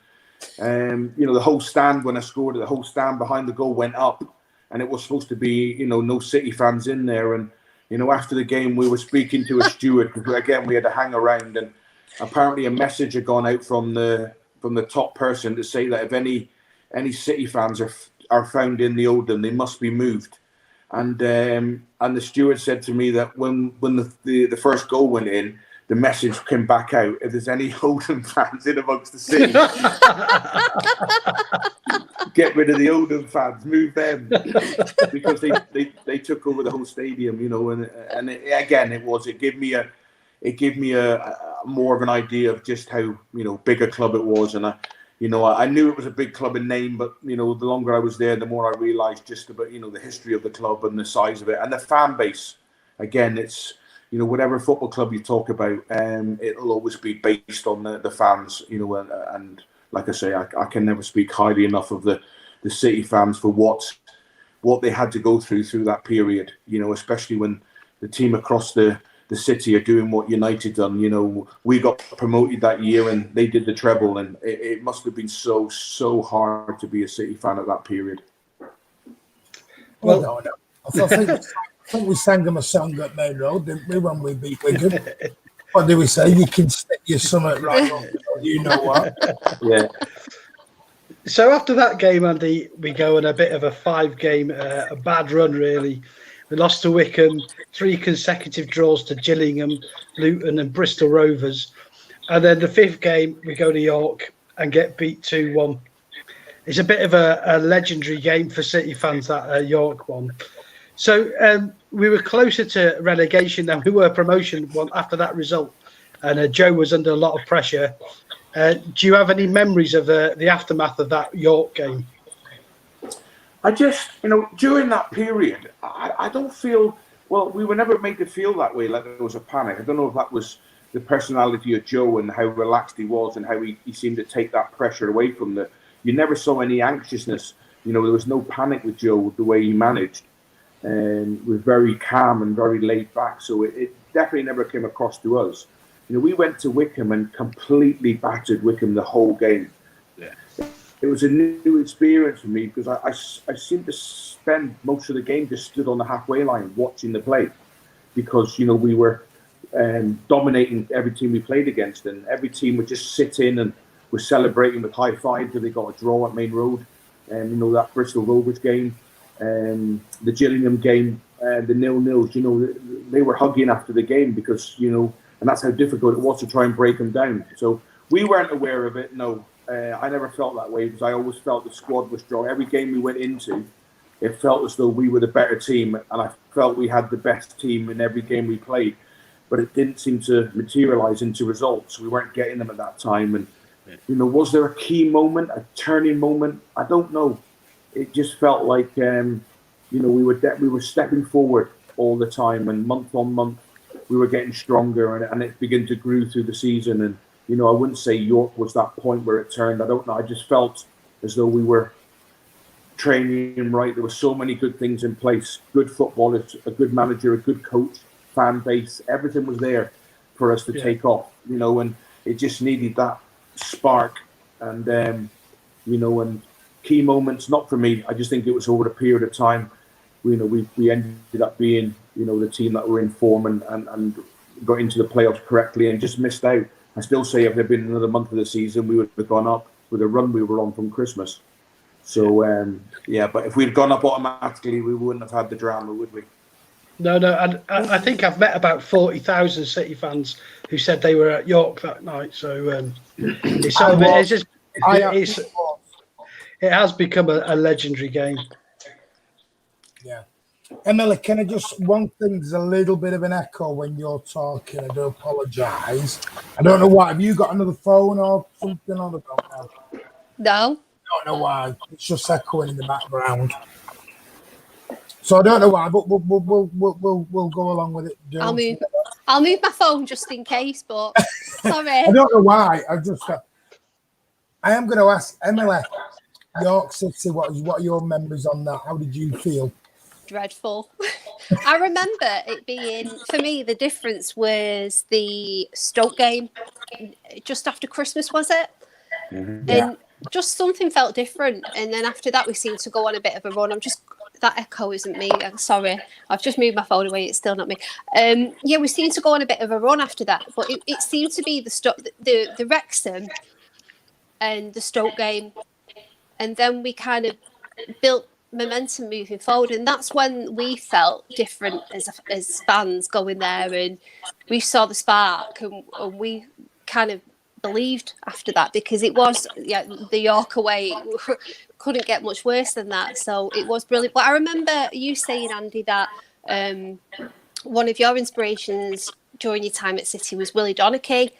you know, the whole stand when I scored, the whole stand behind the goal went up, and it was supposed to be, you know, no City fans in there. And you know, after the game, we were speaking to a steward because again we had to hang around, and apparently a message had gone out from the top person to say that if any City fans are found in the Oldham, they must be moved. And the steward said to me that when the first goal went in, the message came back out: if there's any Oldham fans in amongst the City, get rid of the Oldham fans, move them, because they took over the whole stadium, you know. And it gave me a more of an idea of just how, you know, big a club it was. And I knew it was a big club in name, but you know, the longer I was there, the more I realised just about, you know, the history of the club and the size of it and the fan base. Again, it's, you know, whatever football club you talk about, it'll always be based on the fans, you know. And like I say, I can never speak highly enough of the City fans for what they had to go through that period, you know, especially when the team across the City are doing what United done. You know, we got promoted that year and they did the treble, and it must have been so hard to be a City fan at that period. Well, I think we sang them a song at Main Road, didn't we, when we beat Wigan? What do we say? You can stick your summit right up. You know what? Yeah. So after that game, Andy, we go on a bit of a 5-game, a bad run, really. We lost to Wickham, 3 consecutive draws to Gillingham, Luton and Bristol Rovers. And then the 5th game, we go to York and get beat 2-1. It's a bit of a legendary game for City fans, that York one. So we were closer to relegation than we were promotion after that result. And Joe was under a lot of pressure. Do you have any memories of the aftermath of that York game? I just, you know, during that period, I don't feel, well, we were never made to feel that way, like there was a panic. I don't know if that was the personality of Joe and how relaxed he was and how he seemed to take that pressure away from you never saw any anxiousness. You know, there was no panic with Joe, the way he managed. And was very calm and very laid back. So it definitely never came across to us. You know, we went to Wickham and completely battered Wickham the whole game. Yeah. It was a new experience for me because I seemed to spend most of the game just stood on the halfway line watching the play, because, you know, we were dominating every team we played against, and every team would just sit in and was celebrating with high fives because they got a draw at Main Road. And, you know, that Bristol Rovers game, the Gillingham game, the 0-0s, you know, they were hugging after the game because, you know, and that's how difficult it was to try and break them down. So we weren't aware of it, no. I never felt that way because I always felt the squad was strong. Every game we went into, it felt as though we were the better team, and I felt we had the best team in every game we played. But it didn't seem to materialise into results. We weren't getting them at that time. And, you know, was there a key moment, a turning moment? I don't know. It just felt like, you know, we were stepping forward all the time, and month on month we were getting stronger, and it began to grow through the season. And, you know, I wouldn't say York was that point where it turned. I don't know. I just felt as though we were training right. There were so many good things in place. Good footballers, a good manager, a good coach, fan base. Everything was there for us to take off, you know, and it just needed that spark. And, you know, and key moments, not for me. I just think it was over a period of time. You know, we ended up being, you know, the team that were in form and got into the playoffs correctly and just missed out. I still say if there'd been another month of the season, we would have gone up with the run we were on from Christmas. So, but if we'd gone up automatically, we wouldn't have had the drama, would we? No. And I think I've met about 40,000 City fans who said they were at York that night. So it has become a legendary game. Yeah. Emily, can I just, one thing, there's a little bit of an echo when you're talking. I do apologise. I don't know why. Have you got another phone or something on the phone? No. I don't know why. It's just echoing in the background. So I don't know why, but we'll go along with it. I'll move my phone just in case, but sorry. I don't know why. I just I am going to ask Emily, York City, what are your memories on that? How did you feel? Dreadful. I remember it being, for me, the difference was the Stoke game just after Christmas, was it? Mm-hmm. Yeah. And just something felt different. And then after that, we seemed to go on a bit of a run. That echo isn't me. I'm sorry. I've just moved my phone away. It's still not me. Yeah, we seemed to go on a bit of a run after that. But it seemed to be the Wrexham and the Stoke game. And then we kind of built momentum moving forward. And that's when we felt different as fans going there. And we saw the spark and we kind of believed after that, because it was the York away couldn't get much worse than that, so it was brilliant. But I remember you saying, Andy, that one of your inspirations during your time at City was Willie Donachie.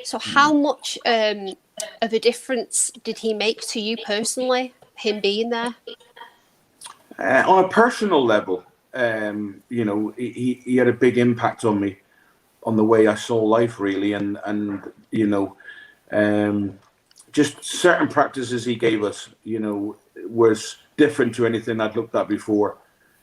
So how much of a difference did he make to you personally, him being there? On a personal level, he had a big impact on me, on the way I saw life, really, and just certain practices he gave us, was different to anything I'd looked at before.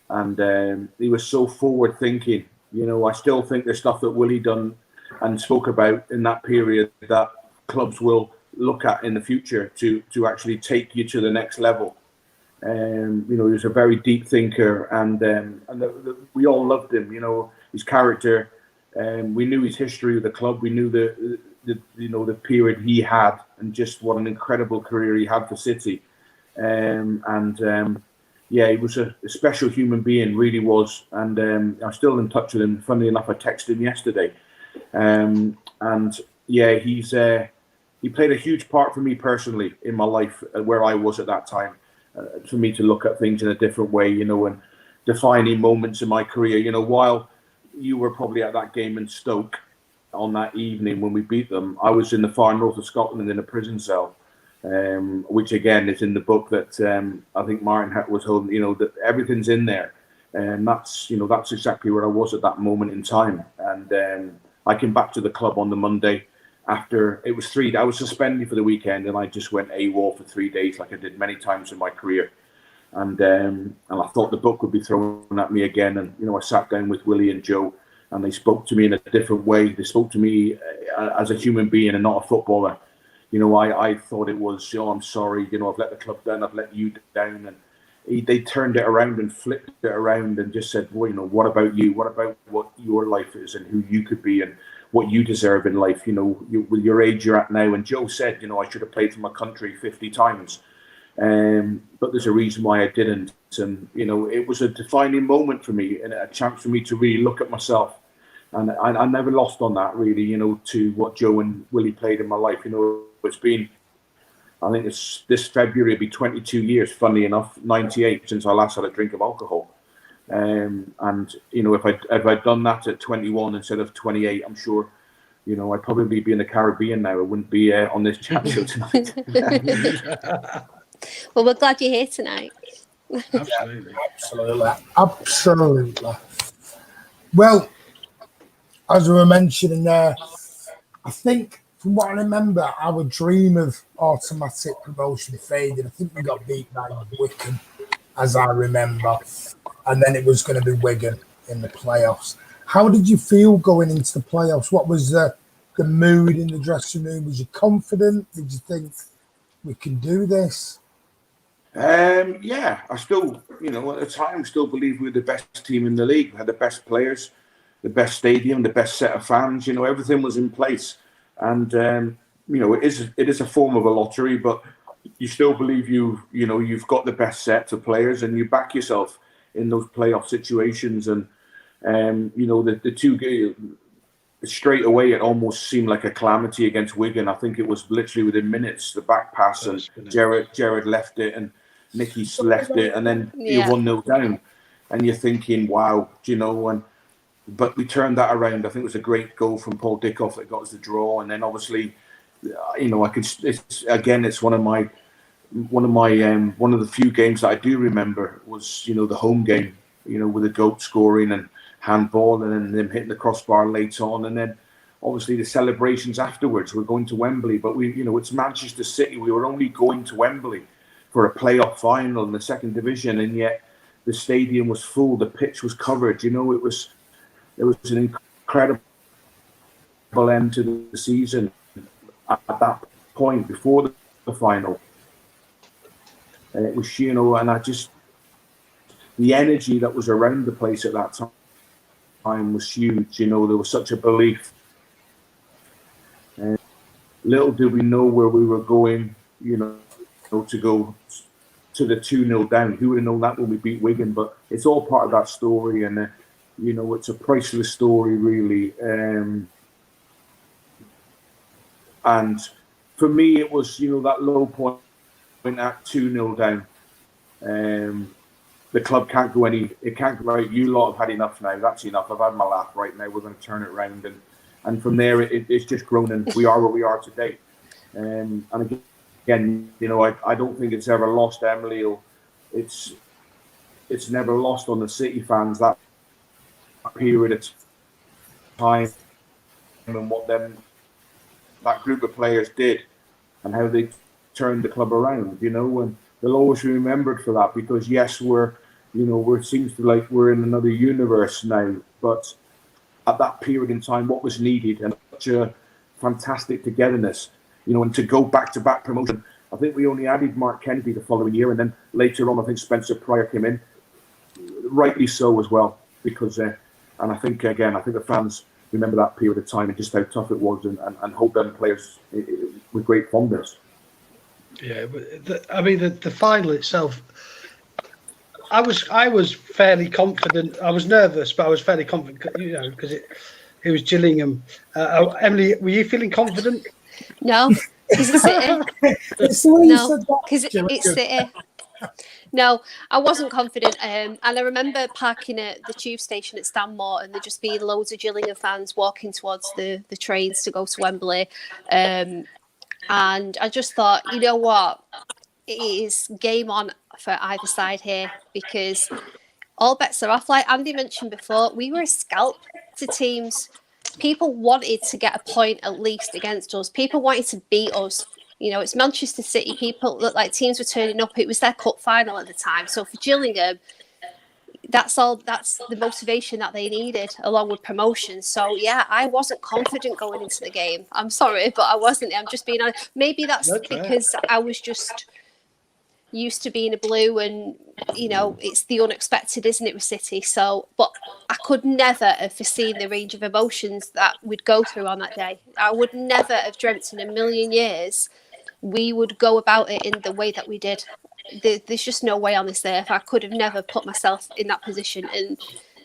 And he was so forward thinking. I still think there's stuff that Willie done and spoke about in that period that clubs will look at in the future to actually take you to the next level. He was a very deep thinker, and we all loved him. His character. We knew his history with the club. We knew the period he had, and just what an incredible career he had for City. He was a special human being, really was. And I'm still in touch with him. Funnily enough, I texted him yesterday. He played a huge part for me personally in my life, where I was at that time, for me to look at things in a different way, and defining moments in my career. While you were probably at that game in Stoke on that evening when we beat them, I was in the far north of Scotland in a prison cell, which again is in the book that I think Martin was holding. That everything's in there, and that's exactly where I was at that moment in time. And I came back to the club on the Monday after it was 3 days. I was suspended for the weekend, and I just went AWOL for 3 days, like I did many times in my career. And I thought the book would be thrown at me again. And I sat down with Willie and Joe, and they spoke to me in a different way. They spoke to me as a human being and not a footballer. I thought it was, I'm sorry, I've let the club down, I've let you down. And they turned it around and flipped it around and just said, well, what about you? What about what your life is and who you could be and what you deserve in life, with your age you're at now. And Joe said, I should have played for my country 50 times. But there's a reason why I didn't. And, it was a defining moment for me and a chance for me to really look at myself. And I never lost on that, really, to what Joe and Willie played in my life. It's been, I think it's this February, it'll be 22 years, funnily enough, 98, since I last had a drink of alcohol. And, if I'd done that at 21 instead of 28, I'm sure, I'd probably be in the Caribbean now. I wouldn't be on this chat show tonight. Well, we're glad you're here tonight. Absolutely. Well, as we were mentioning there, I think from what I remember, our dream of automatic promotion faded. I think we got beat by Wycombe, as I remember, and then it was going to be Wigan in the playoffs. How did you feel going into the playoffs? What was the mood in the dressing room? Was you confident? Did you think we can do this? I still, at the time, still believe we were the best team in the league. We had the best players, the best stadium, the best set of fans. Everything was in place. And it is a form of a lottery, but you still believe you've got the best set of players, and you back yourself in those playoff situations. And the two straight away, it almost seemed like a calamity against Wigan. I think it was literally within minutes, the back pass, and Jared left it, and Nicky left it, and then you're 1-0 down, and you're thinking, wow, but we turned that around. I think it was a great goal from Paul Dickoff that got us the draw, and then obviously, it's one of the few games that I do remember was the home game, with the goat scoring and handball, and then them hitting the crossbar late on, and then obviously the celebrations afterwards. We're going to Wembley, but it's Manchester City. We were only going to Wembley for a playoff final in the second division, and yet the stadium was full. The pitch was covered. It was an incredible end to the season at that point before the final. And it was, and the energy that was around the place at that time was huge. There was such a belief. And little did we know where we were going, to go to the 2-0 down. Who would have known that when we beat Wigan? But it's all part of that story, and it's a priceless story, really. And for me, it was that low point at 2-0 down. The club can't go it can't go right. You lot have had enough now. That's enough. I've had my laugh right now. We're going to turn it around, and from there it's just grown, and we are where we are today. And again, I don't think it's ever lost, Emily. It's never lost on the City fans that period of time and what that group of players did and how they turned the club around. And they'll always be remembered for that, because yes, it seems like we're in another universe now, but at that period in time, what was needed, and such a fantastic togetherness, and to go back-to-back promotion. I think we only added Mark Kennedy the following year, and then later on, I think Spencer Pryor came in, rightly so as well, because, and I think the fans remember that period of time and just how tough it was, and hold them players with great fondness. Yeah, the final itself, I was fairly confident. I was nervous, but I was fairly confident, because it was Gillingham. Emily, were you feeling confident? No, because it's City. No, because it's City. No, I wasn't confident. And I remember parking at the tube station at Stanmore, and there just being loads of Gillingham fans walking towards the trains to go to Wembley. And I just thought, you know what, it is game on for either side here, because all bets are off. Like Andy mentioned before, we were a scalp to teams. People wanted to get a point at least against us. People wanted to beat us. It's Manchester City. People looked like teams were turning up. It was their cup final at the time. So for Gillingham, that's the motivation that they needed, along with promotion. So yeah, I wasn't confident going into the game. I'm sorry, but I wasn't. I'm just being honest. Maybe that's because I was just used to being a blue, and it's the unexpected, isn't it, with City? So, but I could never have foreseen the range of emotions that we'd go through on that day. I would never have dreamt in a million years we would go about it in the way that we did. There's just no way on this earth. I could have never put myself in that position, and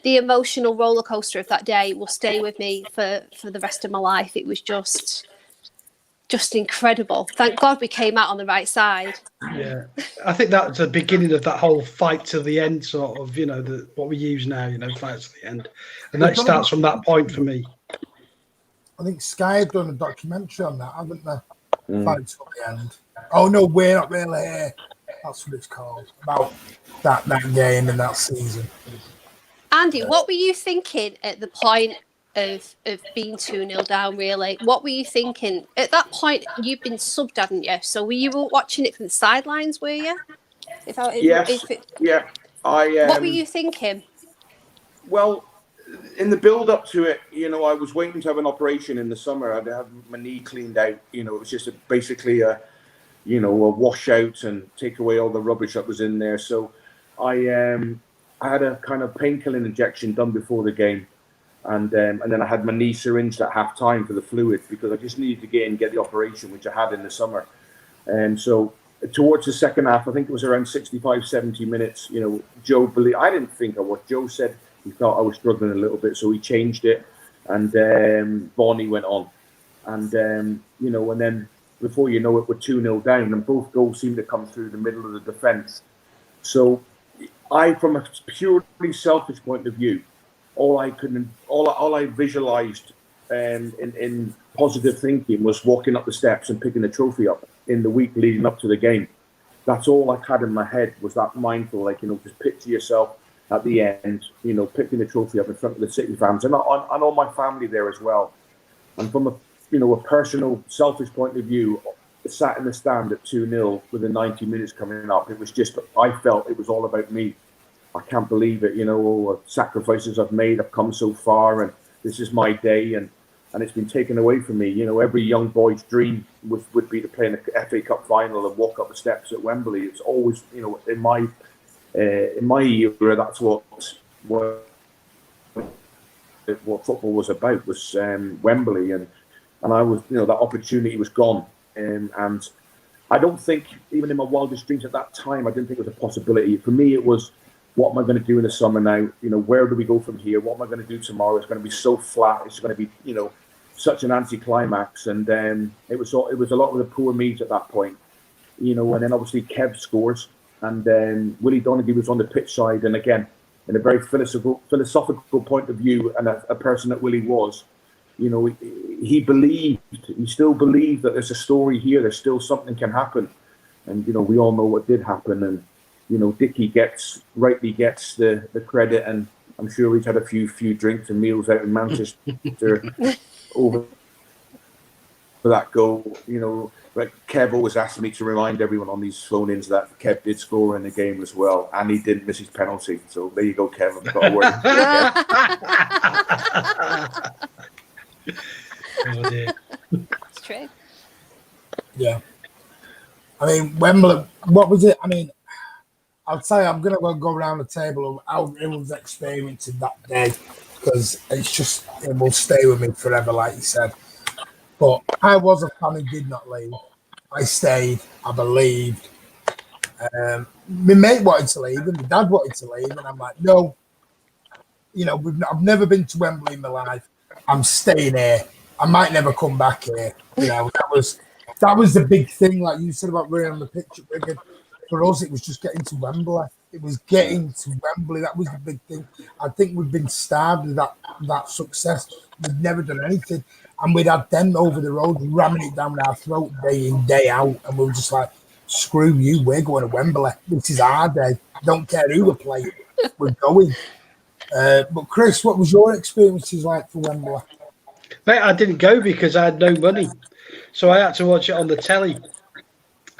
the emotional roller coaster of that day will stay with me for the rest of my life. It was just incredible. Thank God we came out on the right side. Yeah, I think that's the beginning of that whole fight to the end, sort of, what we use now, fight to the end. And that starts from that point for me. I think Sky have done a documentary on that, haven't they? Fight to the end. Oh no, we're not really here. That's what it's called. About that game and that season. Andy, what were you thinking at the point of being 2-0 down, really? What were you thinking? At that point, you've been subbed, hadn't you? So were you watching it from the sidelines, were you? Yes. What were you thinking? Well, in the build-up to it, I was waiting to have an operation in the summer. I'd have my knee cleaned out. It was just basically a washout and take away all the rubbish that was in there. So I had a kind of painkilling injection done before the game. And then I had my knee syringed at half time for the fluid, because I just needed to get in and get the operation, which I had in the summer. And so towards the second half, I think it was around 65, 70 minutes, Joe believed, I didn't think I was. Joe said he thought I was struggling a little bit, so he changed it. And Bonnie went on. And then before you know it, we're 2-0 down, and both goals seemed to come through the middle of the defence. So from a purely selfish point of view, all I visualised in positive thinking was walking up the steps and picking the trophy up in the week leading up to the game. That's all I had in my head, was that mindful, just picture yourself at the end, picking the trophy up in front of the City fans and all my family there as well. And from a personal, selfish point of view, sat in the stand at 2-0 with the 90 minutes coming up, it was just, I felt it was all about me. I can't believe it, all the sacrifices I've made, I've come so far, and this is my day, and it's been taken away from me. Every young boy's dream would be to play in a FA Cup final and walk up the steps at Wembley. It's always, in my era, that's what football was about, was Wembley, and I was, that opportunity was gone, and I don't think, even in my wildest dreams at that time, I didn't think it was a possibility. For me, it was, what am I going to do in the summer now? Where do we go from here? What am I going to do tomorrow? It's going to be so flat. It's going to be, such an anticlimax. And it was a lot of the poor me's at that point, and then obviously Kev scores, and then Willie Donaghy was on the pitch side. And again, in a very philosophical point of view, and a person that Willie was, he still believed that there's a story here. There's still something can happen. And, we all know what did happen. And, Dickie rightly gets the credit, and I'm sure he's had a few drinks and meals out in Manchester over for that goal. But Kev always asked me to remind everyone on these phone-ins that Kev did score in the game as well, and he didn't miss his penalty. So there you go, Kev. I've got a word. Oh dear. It's true. Yeah. I mean, Wembley, what was it? I mean, I'll tell you, I'm going to go around the table of how everyone's experiencing that day, because it will stay with me forever, like you said. But I was a fan who did not leave. I stayed. I believed. My mate wanted to leave, and my dad wanted to leave, and I'm like, no. I've never been to Wembley in my life. I'm staying here. I might never come back here. That was the big thing, like you said about running on the pitch at Wigan. For us, it was just getting to Wembley. It was getting to Wembley. That was the big thing. I think we've been starved of that success. We've never done anything. And we'd had them over the road ramming it down our throat day in, day out. And we were just like, screw you, we're going to Wembley. This is our day. Don't care who we're playing. We're going. But Chris, what was your experiences like for Wembley? Mate, I didn't go because I had no money. So I had to watch it on the telly.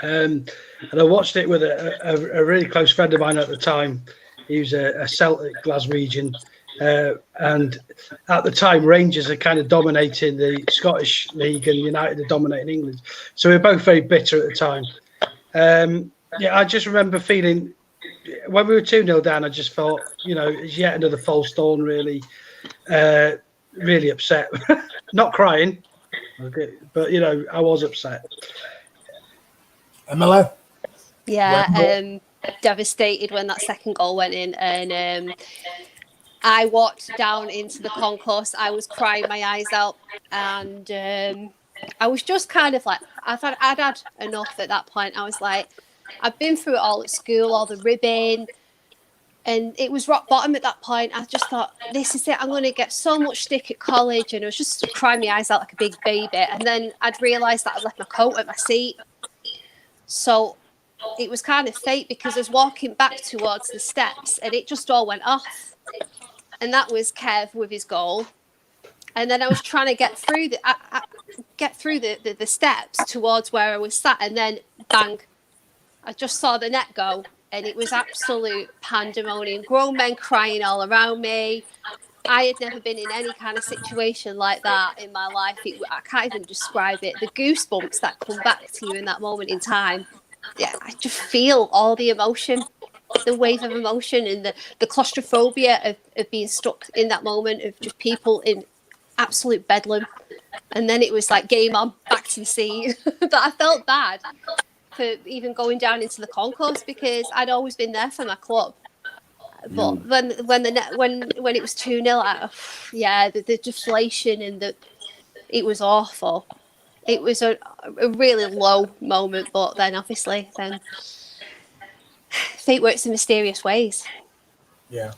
And I watched it with a really close friend of mine at the time. He was a Celtic Glaswegian. And at the time, Rangers are kind of dominating the Scottish League and United are dominating England. So we were both very bitter at the time. I just remember feeling, when we were 2-0 down, I just felt, it's yet another false dawn, really. Really upset. Not crying, but, I was upset. Emily? Yeah, devastated when that second goal went in, and I walked down into the concourse. I was crying my eyes out, and I was just kind of like, I'd had enough at that point. I was like, I've been through it all at school, all the ribbing, and it was rock bottom at that point. I just thought, this is it. I'm going to get so much stick at college, and I was just crying my eyes out like a big baby. And then I'd realised that I'd left my coat at my seat. So it was kind of fate, because I was walking back towards the steps and it just all went off. And that was Kev with his goal. And then I was trying to get through the steps towards where I was sat, and then bang, I just saw the net go, and it was absolute pandemonium. Grown men crying all around me. I had never been in any kind of situation like that in my life. I can't even describe it. The goosebumps that come back to you in that moment in time. Yeah, I just feel all the emotion, the wave of emotion, and the claustrophobia of being stuck in that moment, of just people in absolute bedlam. And then it was like, game on, back to the sea. But I felt bad for even going down into the concourse, because I'd always been there for my club. But when it was 2-0, the deflation and it was awful. It was a really low moment, but then obviously fate works in mysterious ways. Yeah,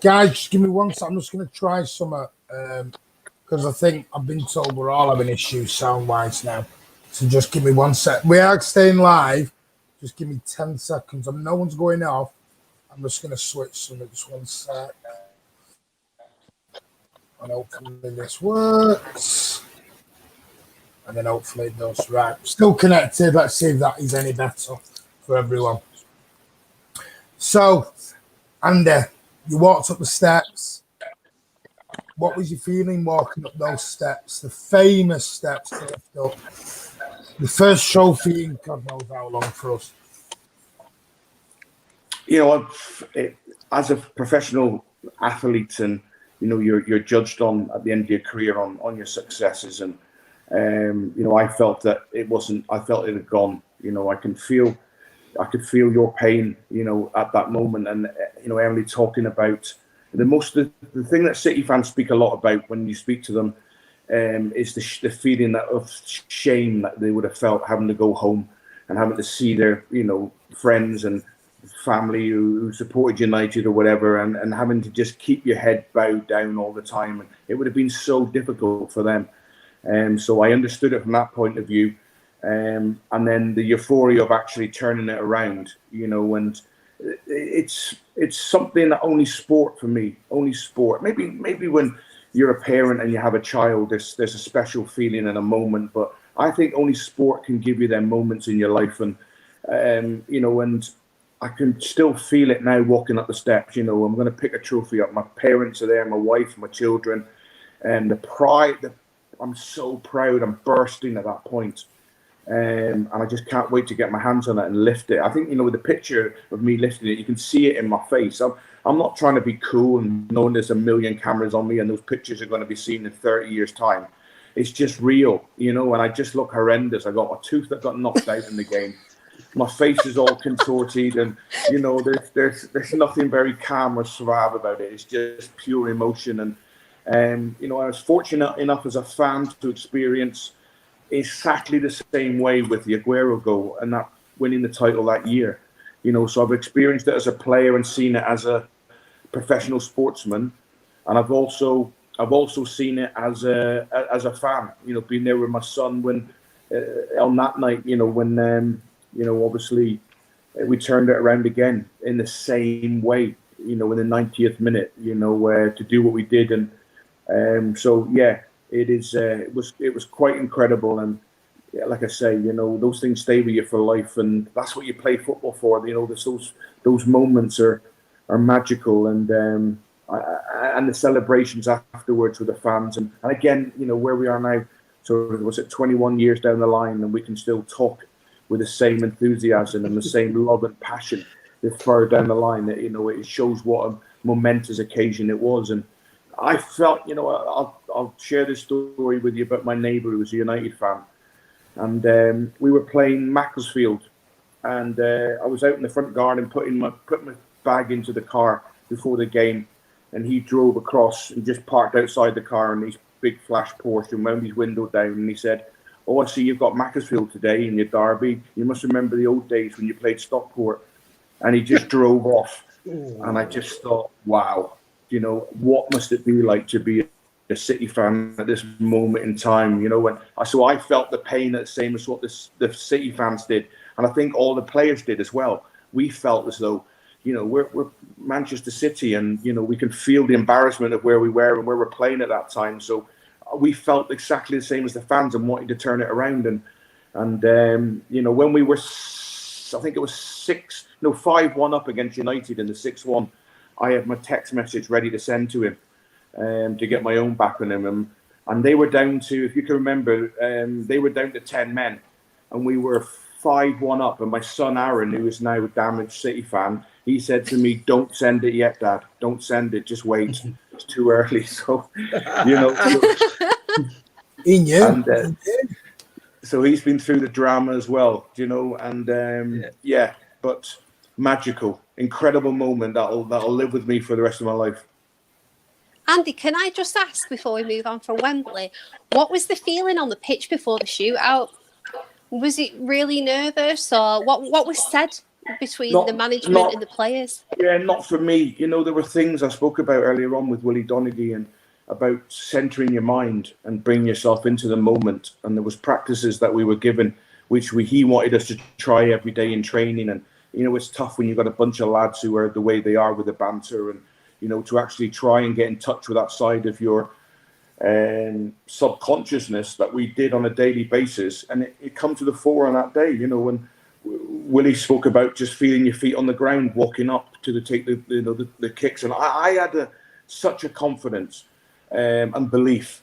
guys, just give me one second. I'm just going to try some because I think I've been told we're all having issues sound wise now. So just give me 1 sec. We are staying live. Just give me 10 seconds. No one's going off. I'm just going to switch some. Just 1 sec. And hopefully this works. and then hopefully it does. Right, still connected. Let's see if that is any better for everyone. So, Andy, you walked up the steps. What was your feeling walking up those steps, the famous steps to lift up the first trophy in God knows how long for us? As a professional athlete, and you're judged on at the end of your career on your successes, and I felt that it wasn't. I felt it had gone. I could feel your pain. At that moment, and Emily talking about the thing that City fans speak a lot about when you speak to them is the feeling of shame that they would have felt having to go home and having to see their friends and family who supported United or whatever, and having to just keep your head bowed down all the time. And it would have been so difficult for them. So I understood it from that point of view. And then the euphoria of actually turning it around, and it's something that only sport maybe when you're a parent and you have a child, there's a special feeling and a moment, but I think only sport can give you them moments in your life. And and I can still feel it now walking up the steps. I'm going to pick a trophy up. My parents are there, my wife, my children, and the pride. I'm so proud. I'm bursting at that point. And I just can't wait to get my hands on it and lift it. I think, with the picture of me lifting it, you can see it in my face. I'm not trying to be cool and knowing there's a million cameras on me and those pictures are going to be seen in 30 years' time. It's just real, and I just look horrendous. I got a tooth that got knocked out in the game. My face is all contorted, and there's nothing very calm or suave about it. It's just pure emotion. And I was fortunate enough as a fan to experience exactly the same way with the Aguero goal and that winning the title that year. So I've experienced it as a player and seen it as a professional sportsman, and I've also seen it as a fan. Being there with my son when on that night, when obviously we turned it around again in the same way, in the 90th minute, to do what we did. And so, yeah, it was quite incredible. And yeah, like I say, those things stay with you for life. And that's what you play football for. Those moments are magical. And the celebrations afterwards with the fans. And again, where we are now, so was it 21 years down the line, and we can still talk with the same enthusiasm and the same love and passion further down the line. That it shows what a momentous occasion it was. And I felt, I'll share this story with you about my neighbour who was a United fan, and we were playing Macclesfield, and I was out in the front garden putting my bag into the car before the game, and he drove across and just parked outside the car in his big flash Porsche and wound his window down, and he said, "Oh, I see you've got Macclesfield today in your derby. You must remember the old days when you played Stockport." And he just drove off. And I just thought, wow, what must it be like to be a City fan at this moment in time? So I felt the pain the same as what the City fans did. And I think all the players did as well. We felt as though, we're Manchester City, and, we can feel the embarrassment of where we were and where we're playing at that time. So we felt exactly the same as the fans and wanting to turn it around. And when we were, I think it was 5-1 up against United in the 6-1, I had my text message ready to send to him to get my own back on him. And they were down to, if you can remember, they were down to 10 men, and we were 5-1 up. And my son Aaron, who is now a damaged City fan, he said to me, "Don't send it yet, Dad. Don't send it. Just wait. It's too early." So, He knew. And, so he's been through the drama as well, and yeah, but magical, incredible moment that'll live with me for the rest of my life. Andy, can I just ask before we move on from Wembley, what was the feeling on the pitch before the shootout? Was it really nervous, or what was said between the management and the players? Yeah, not for me. There were things I spoke about earlier on with Willie Donaghy and about centering your mind and bringing yourself into the moment. And there was practices that we were given, which he wanted us to try every day in training. And, it's tough when you've got a bunch of lads who are the way they are with the banter, and, to actually try and get in touch with that side of your subconsciousness that we did on a daily basis, and it come to the fore on that day. You know, when Willie spoke about just feeling your feet on the ground, walking up to take the kicks, and I had such a confidence and belief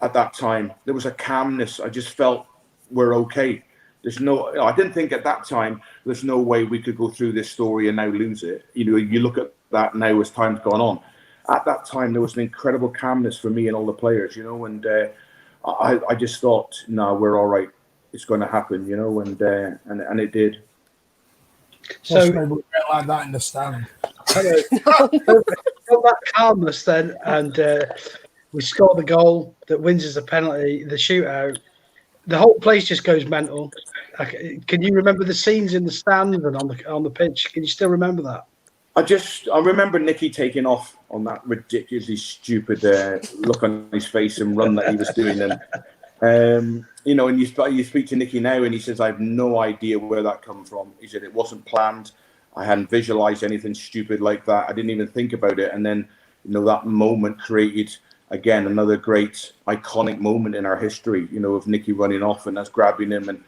at that time. There was a calmness. I just felt we're okay. I didn't think at that time there's no way we could go through this story and now lose it. You know, you look at that now as time's gone on. At that time, there was an incredible calmness for me and all the players, you know, and I just thought, no, we're all right. It's going to happen, you know, and it did. So we like that in the stand. From that calmness then, and we score the goal that wins us the penalty, the shootout. The whole place just goes mental. Can you remember the scenes in the stand and on the pitch? Can you still remember that? I remember Nicky taking off on that ridiculously stupid look on his face and run that he was doing. And, you know, and you speak to Nicky now and he says, I have no idea where that come from. He said, it wasn't planned. I hadn't visualized anything stupid like that. I didn't even think about it. And then, you know, that moment created, again, another great iconic moment in our history, you know, of Nicky running off and us grabbing him.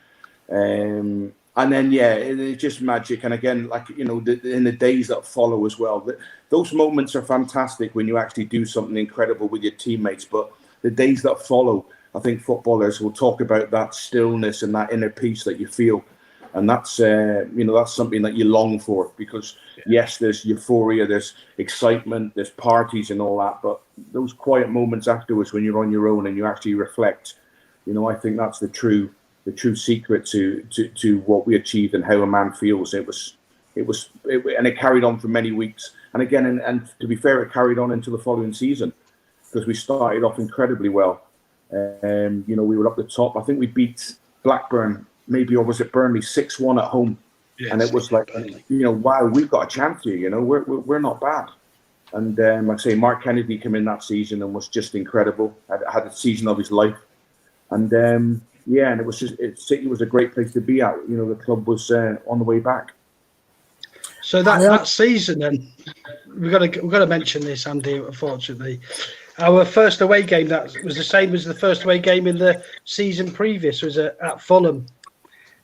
And then, yeah, it's just magic. And again, like, you know, in the days that follow as well, those moments are fantastic when you actually do something incredible with your teammates. But the days that follow, I think footballers will talk about that stillness and that inner peace that you feel. And that's, you know, that's something that you long for because, yes, there's euphoria, there's excitement, there's parties and all that. But those quiet moments afterwards when you're on your own and you actually reflect, you know, I think that's the true secret to what we achieved and how a man feels. It carried on for many weeks. And again, and to be fair, it carried on into the following season because we started off incredibly well. You know, we were up the top. I think we beat Blackburn, maybe, or was it Burnley, 6-1 at home. Yes, and it was like, you know, wow, we've got a chance here. You know, we're not bad. And like I say, Mark Kennedy came in that season and was just incredible. Had a season of his life. And yeah, and it was just City was a great place to be at. You know, the club was on the way back. So that season, then we've got to mention this, Andy. Unfortunately, our first away game that was the same as the first away game in the season previous was at Fulham,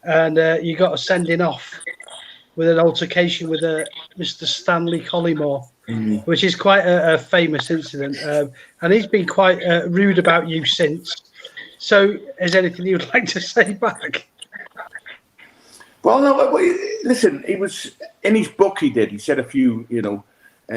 and you got a sending off with an altercation with Mr. Stanley Collymore, which is quite a famous incident, and he's been quite rude about you since. So, is there anything you'd like to say back? Well, no. Listen, he was in his book. He said a few, you know,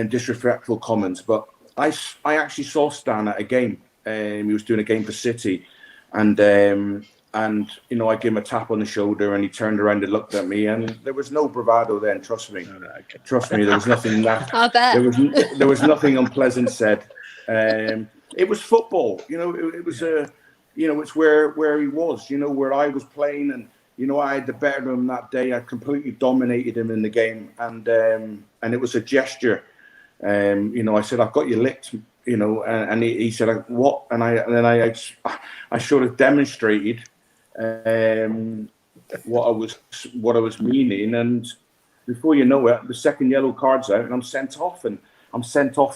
disrespectful comments. But I actually saw Stan at a game. He was doing a game for City, and you know, I gave him a tap on the shoulder, and he turned around and looked at me, and there was no bravado then. Trust me, there was nothing that. I bet there was nothing unpleasant said. It was football, you know. It was you know, it's where he was, you know, where I was playing, and you know, I had the better of him that day. I completely dominated him in the game, and it was a gesture. You know, I said, "I've got you licked," you know, and he said, "What?" And then I sort of demonstrated what I was meaning, and before you know it, the second yellow card's out, and I'm sent off,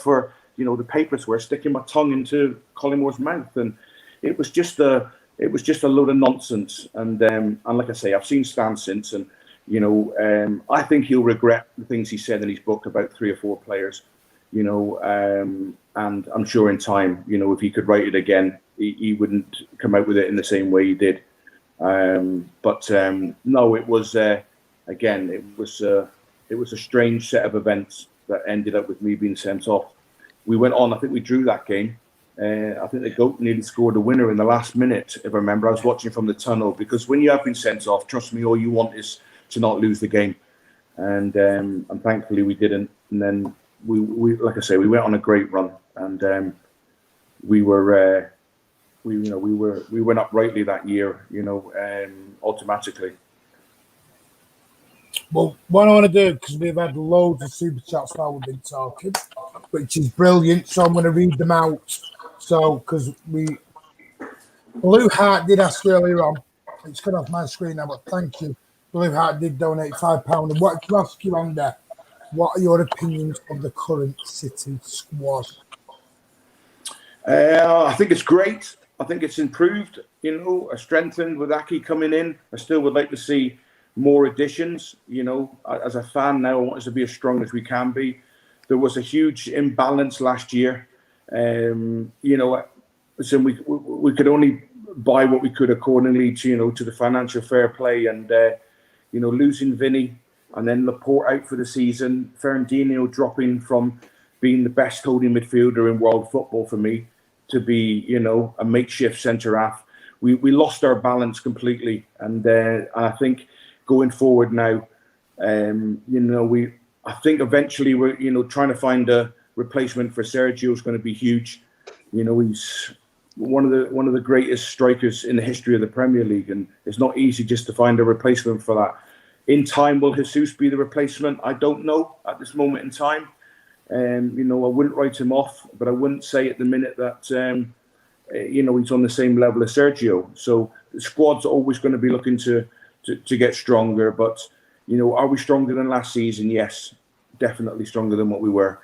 for, you know, the papers were sticking my tongue into Collymore's mouth, and it was just a load of nonsense. And like I say, I've seen Stan since, and you know, I think he'll regret the things he said in his book about 3 or 4 players, you know, and I'm sure in time, you know, if he could write it again, he wouldn't come out with it in the same way he did. But no, it was again, it was a strange set of events that ended up with me being sent off. We went on. I think we drew that game. I think the GOAT nearly scored a winner in the last minute, if I remember. I was watching from the tunnel, because when you have been sent off, trust me, all you want is to not lose the game. And thankfully we didn't. And then we like I say, we went on a great run, and we went up rightly that year, you know, automatically. Well, what I want to do, because we've had loads of super chats while we've been talking, which is brilliant, so I'm going to read them out. So, because Blue Heart did ask earlier on, it's cut off my screen now, but thank you. Blue Heart did donate £5. And what to ask you, Andy, what are your opinions of the current City squad? I think it's great. I think it's improved, strengthened with Aki coming in. I still would like to see more additions. As a fan now, I want us to be as strong as we can be. There was a huge imbalance last year. So we could only buy what we could accordingly to the financial fair play, and losing Vinny and then Laporte out for the season, Fernandinho dropping from being the best holding midfielder in world football for me to be a makeshift centre half. We lost our balance completely, and I think going forward now, I think eventually we're trying to find a replacement for Sergio is going to be huge. He's one of the greatest strikers in the history of the Premier League, and it's not easy just to find a replacement for that. In time, will Jesus be the replacement? I don't know at this moment in time. I wouldn't write him off, but I wouldn't say at the minute that he's on the same level as Sergio. So the squad's always going to be looking to get stronger. But are we stronger than last season? Yes, definitely stronger than what we were.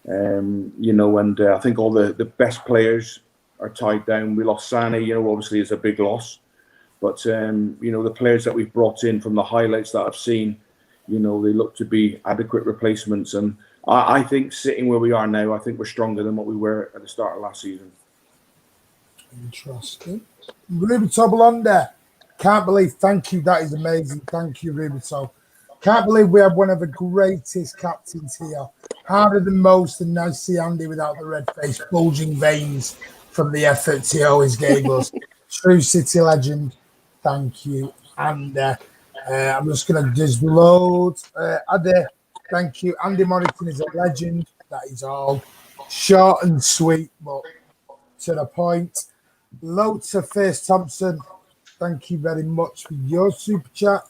And I think all the best players are tied down. We lost Sane, obviously is a big loss. But the players that we've brought in, from the highlights that I've seen, they look to be adequate replacements. And I think sitting where we are now, I think we're stronger than what we were at the start of last season. Interesting. Rubito Blonde. Can't believe, thank you, that is amazing. Thank you, Rubito. Can't believe we have one of the greatest captains here. Harder than most, and nice to see Andy without the red face, bulging veins from the effort he always gave us. True City legend. Thank you. And I'm just going to just load. Ade, thank you. Andy Morrison is a legend. That is all. Short and sweet, but to the point. Loads of Face Thompson. Thank you very much for your super chat.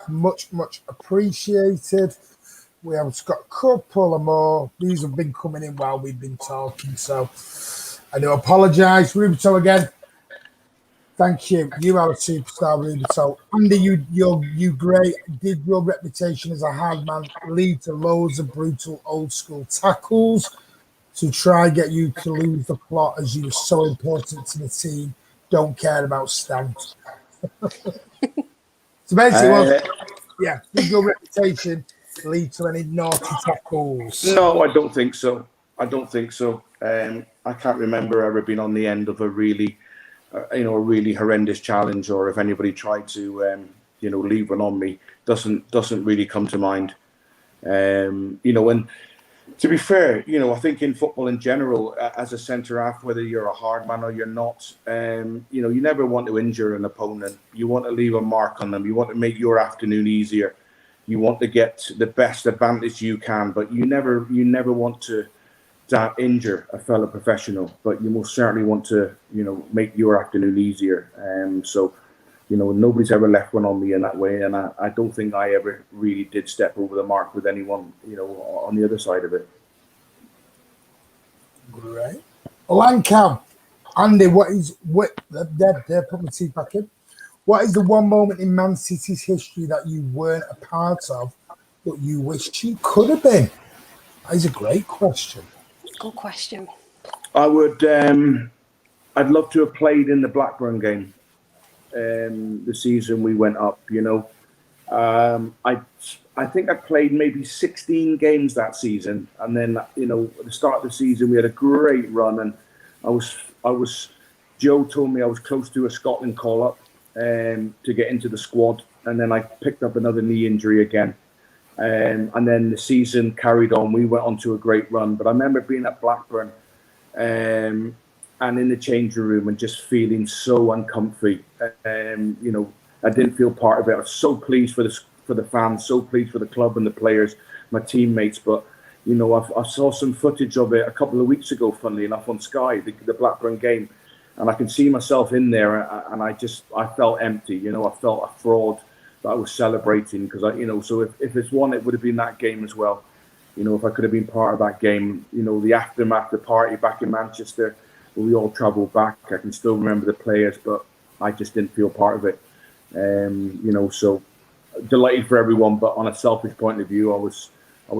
Much, much appreciated. We have got a couple of more. These have been coming in while we've been talking, so I do apologise. Rubito again. Thank you. You are a superstar, Rubito. Andy, you great. Did your reputation as a hard man lead to loads of brutal old school tackles to try get you to lose the plot as you were so important to the team? Don't care about stamps. So basically, did your reputation lead to any naughty tackles? No, I don't think so. I can't remember ever being on the end of a really horrendous challenge, or if anybody tried to leave one on me. Doesn't really come to mind. And to be fair, I think in football in general, as a centre half, whether you're a hard man or you're not, you never want to injure an opponent. You want to leave a mark on them. You want to make your afternoon easier. You want to get the best advantage you can, but you never want to injure a fellow professional. But you most certainly want to, make your afternoon easier. So nobody's ever left one on me in that way, and I don't think I ever really did step over the mark with anyone, on the other side of it. Great. Lancam, Andy, put my teeth back in. What is the one moment in Man City's history that you weren't a part of, but you wished you could have been? That is a great question. Good question. I would. I'd love to have played in the Blackburn game. The season we went up, I think I played maybe 16 games that season, and then at the start of the season we had a great run, and I was Joe told me I was close to a Scotland call up to get into the squad, and then I picked up another knee injury again, and then the season carried on. We went on to a great run, but I remember being at Blackburn and in the changing room and just feeling so uncomfy. I didn't feel part of it. I was so pleased for the fans, so pleased for the club and the players, my teammates. But I saw some footage of it a couple of weeks ago, funnily enough, on Sky, the Blackburn game, and I can see myself in there, and I felt empty. I felt a fraud that I was celebrating, because So if it's one, it would have been that game as well. If I could have been part of that game. The aftermath, the party back in Manchester. We all travelled back. I can still remember the players, but I just didn't feel part of it. So delighted for everyone, but on a selfish point of view, I was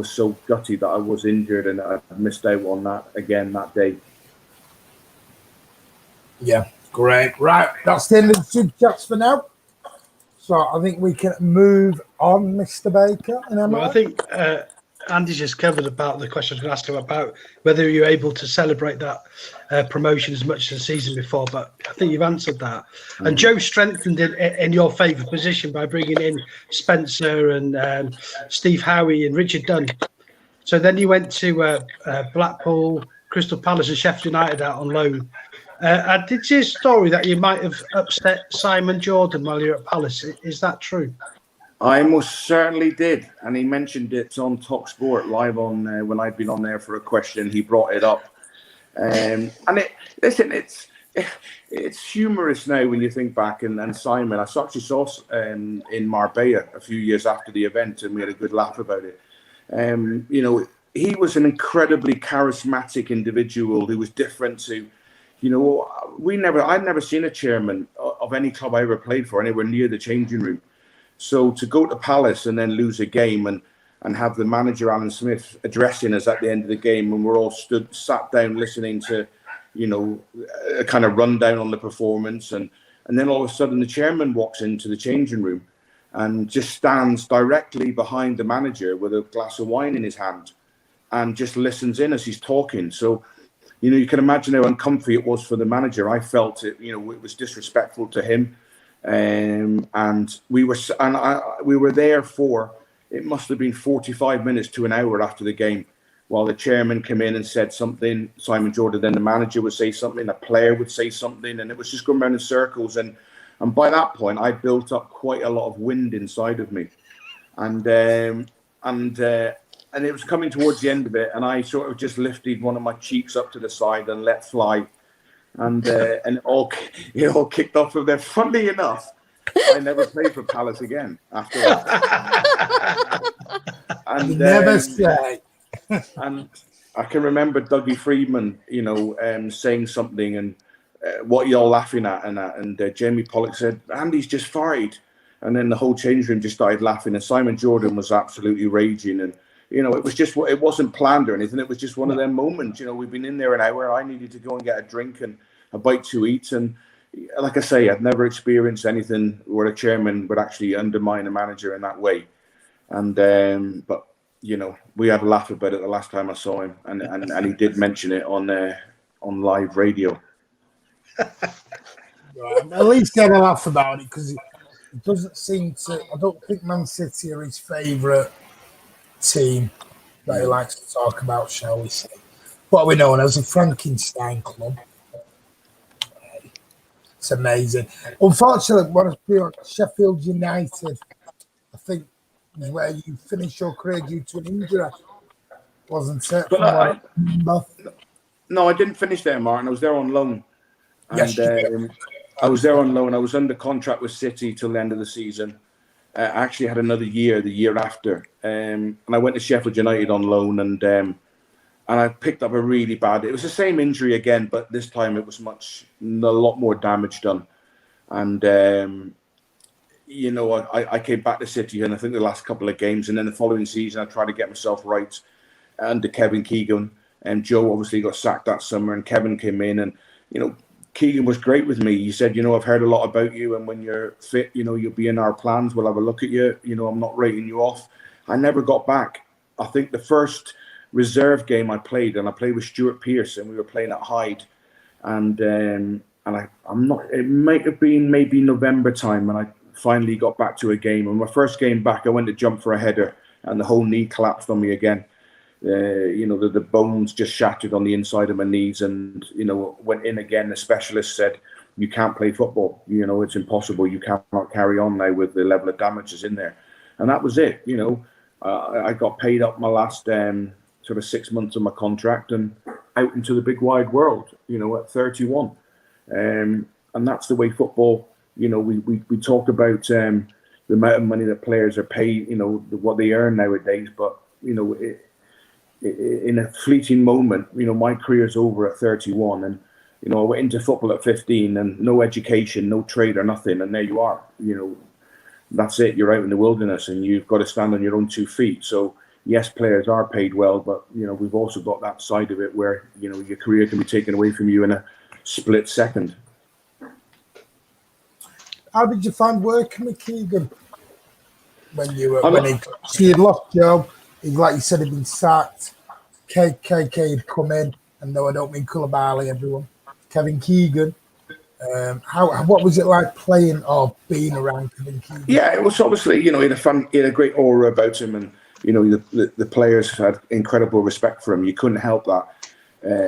so gutted that I was injured and I missed out on that again that day. Yeah, great. Right, that's the end of the super chats for now. So I think we can move on, Mr. Baker. Well, I think Andy just covered about the question I was going to ask him about whether you're able to celebrate that promotion as much as the season before, but I think you've answered that. And Joe strengthened it in your favour position by bringing in Spencer and Steve Howie and Richard Dunn. So then you went to Blackpool, Crystal Palace and Sheffield United out on loan. I did see a story that you might have upset Simon Jordan while you're at Palace. Is that true? I most certainly did, and he mentioned it on Talk Sport live on when I'd been on there for a question. He brought it up, and it's humorous now when you think back. And Simon, I actually saw in Marbella a few years after the event, and we had a good laugh about it. You know, he was an incredibly charismatic individual who was different to, you know, I'd never seen a chairman of any club I ever played for anywhere near the changing room. So to go to Palace and then lose a game and have the manager, Alan Smith, addressing us at the end of the game when we're all sat down listening to, you know, a kind of rundown on the performance. And then all of a sudden the chairman walks into the changing room and just stands directly behind the manager with a glass of wine in his hand and just listens in as he's talking. So, you know, you can imagine how uncomfy it was for the manager. I felt it, you know, it was disrespectful to him. And we were there for, it must have been 45 minutes to an hour after the game, while the chairman came in and said something. Simon Jordan, then the manager would say something, a player would say something, and it was just going around in circles. And by that point, I built up quite a lot of wind inside of me, and it was coming towards the end of it, and I sort of just lifted one of my cheeks up to the side and let fly. And it all kicked off from there. Funnily enough, I never played for Palace again after that. And never say. And I can remember Dougie Freedman, you know, saying something, and what you're laughing at, and Jamie Pollock said, "Andy's just farted," and then the whole change room just started laughing, and Simon Jordan was absolutely raging, and you know, it wasn't planned or anything. It was just one of them moments. You know, we've been in there an hour. I needed to go and get a drink and a bite to eat. And like I say, I'd never experienced anything where a chairman would actually undermine a manager in that way. And but you know, we had a laugh about it the last time I saw him, and he did mention it on live radio. Right, at least get a laugh about it, because it doesn't seem to. I don't think Man City are his favourite team that he likes to talk about, shall we say. What we're known as a Frankenstein club. It's amazing. Unfortunately, one of Sheffield United, I think, is where you finished your career due to an injury, wasn't it? But no, I didn't finish there, Martin. I was there on loan. Yes, And I was there on loan. I was under contract with City till the end of the season. I actually had another year, the year after, and I went to Sheffield United on loan, and I picked up a really bad. It was the same injury again, but this time it was a lot more damage done. And you know, I came back to City, and I think the last couple of games, and then the following season, I tried to get myself right under Kevin Keegan, and Joe obviously got sacked that summer, and Kevin came in, and you know, Keegan was great with me. He said, you know, I've heard a lot about you, and when you're fit, you know, you'll be in our plans. We'll have a look at you. You know, I'm not writing you off. I never got back. I think the first reserve game I played, and I played with Stuart Pearce, and we were playing at Hyde, and I'm not. It might have been maybe November time, and I finally got back to a game. And my first game back, I went to jump for a header, and the whole knee collapsed on me again. You know, the bones just shattered on the inside of my knees, and you know, went in again. The specialist said, "You can't play football. You know, it's impossible. You cannot carry on now with the level of damages in there." And that was it. You know, I got paid up my last sort of 6 months of my contract and out into the big wide world. You know, at 31, and that's the way football. You know, we talk about the amount of money that players are paid. You know, what they earn nowadays, but you know, in a fleeting moment, you know, my career's over at 31, and you know, I went into football at 15, and no education, no trade or nothing, and there you are. You know, that's it. You're out in the wilderness, and you've got to stand on your own 2 feet. So yes, players are paid well, but you know, we've also got that side of it where you know, your career can be taken away from you in a split second. How did you find working with Keegan when you were I'm when not- he'd lost Joe? He, like you said, he'd been sacked. KK had come in, and no, I don't mean Koulibaly, everyone. Kevin Keegan. What was it like playing or being around Kevin Keegan? Yeah, it was obviously, he had a great aura about him, and the players had incredible respect for him. You couldn't help that.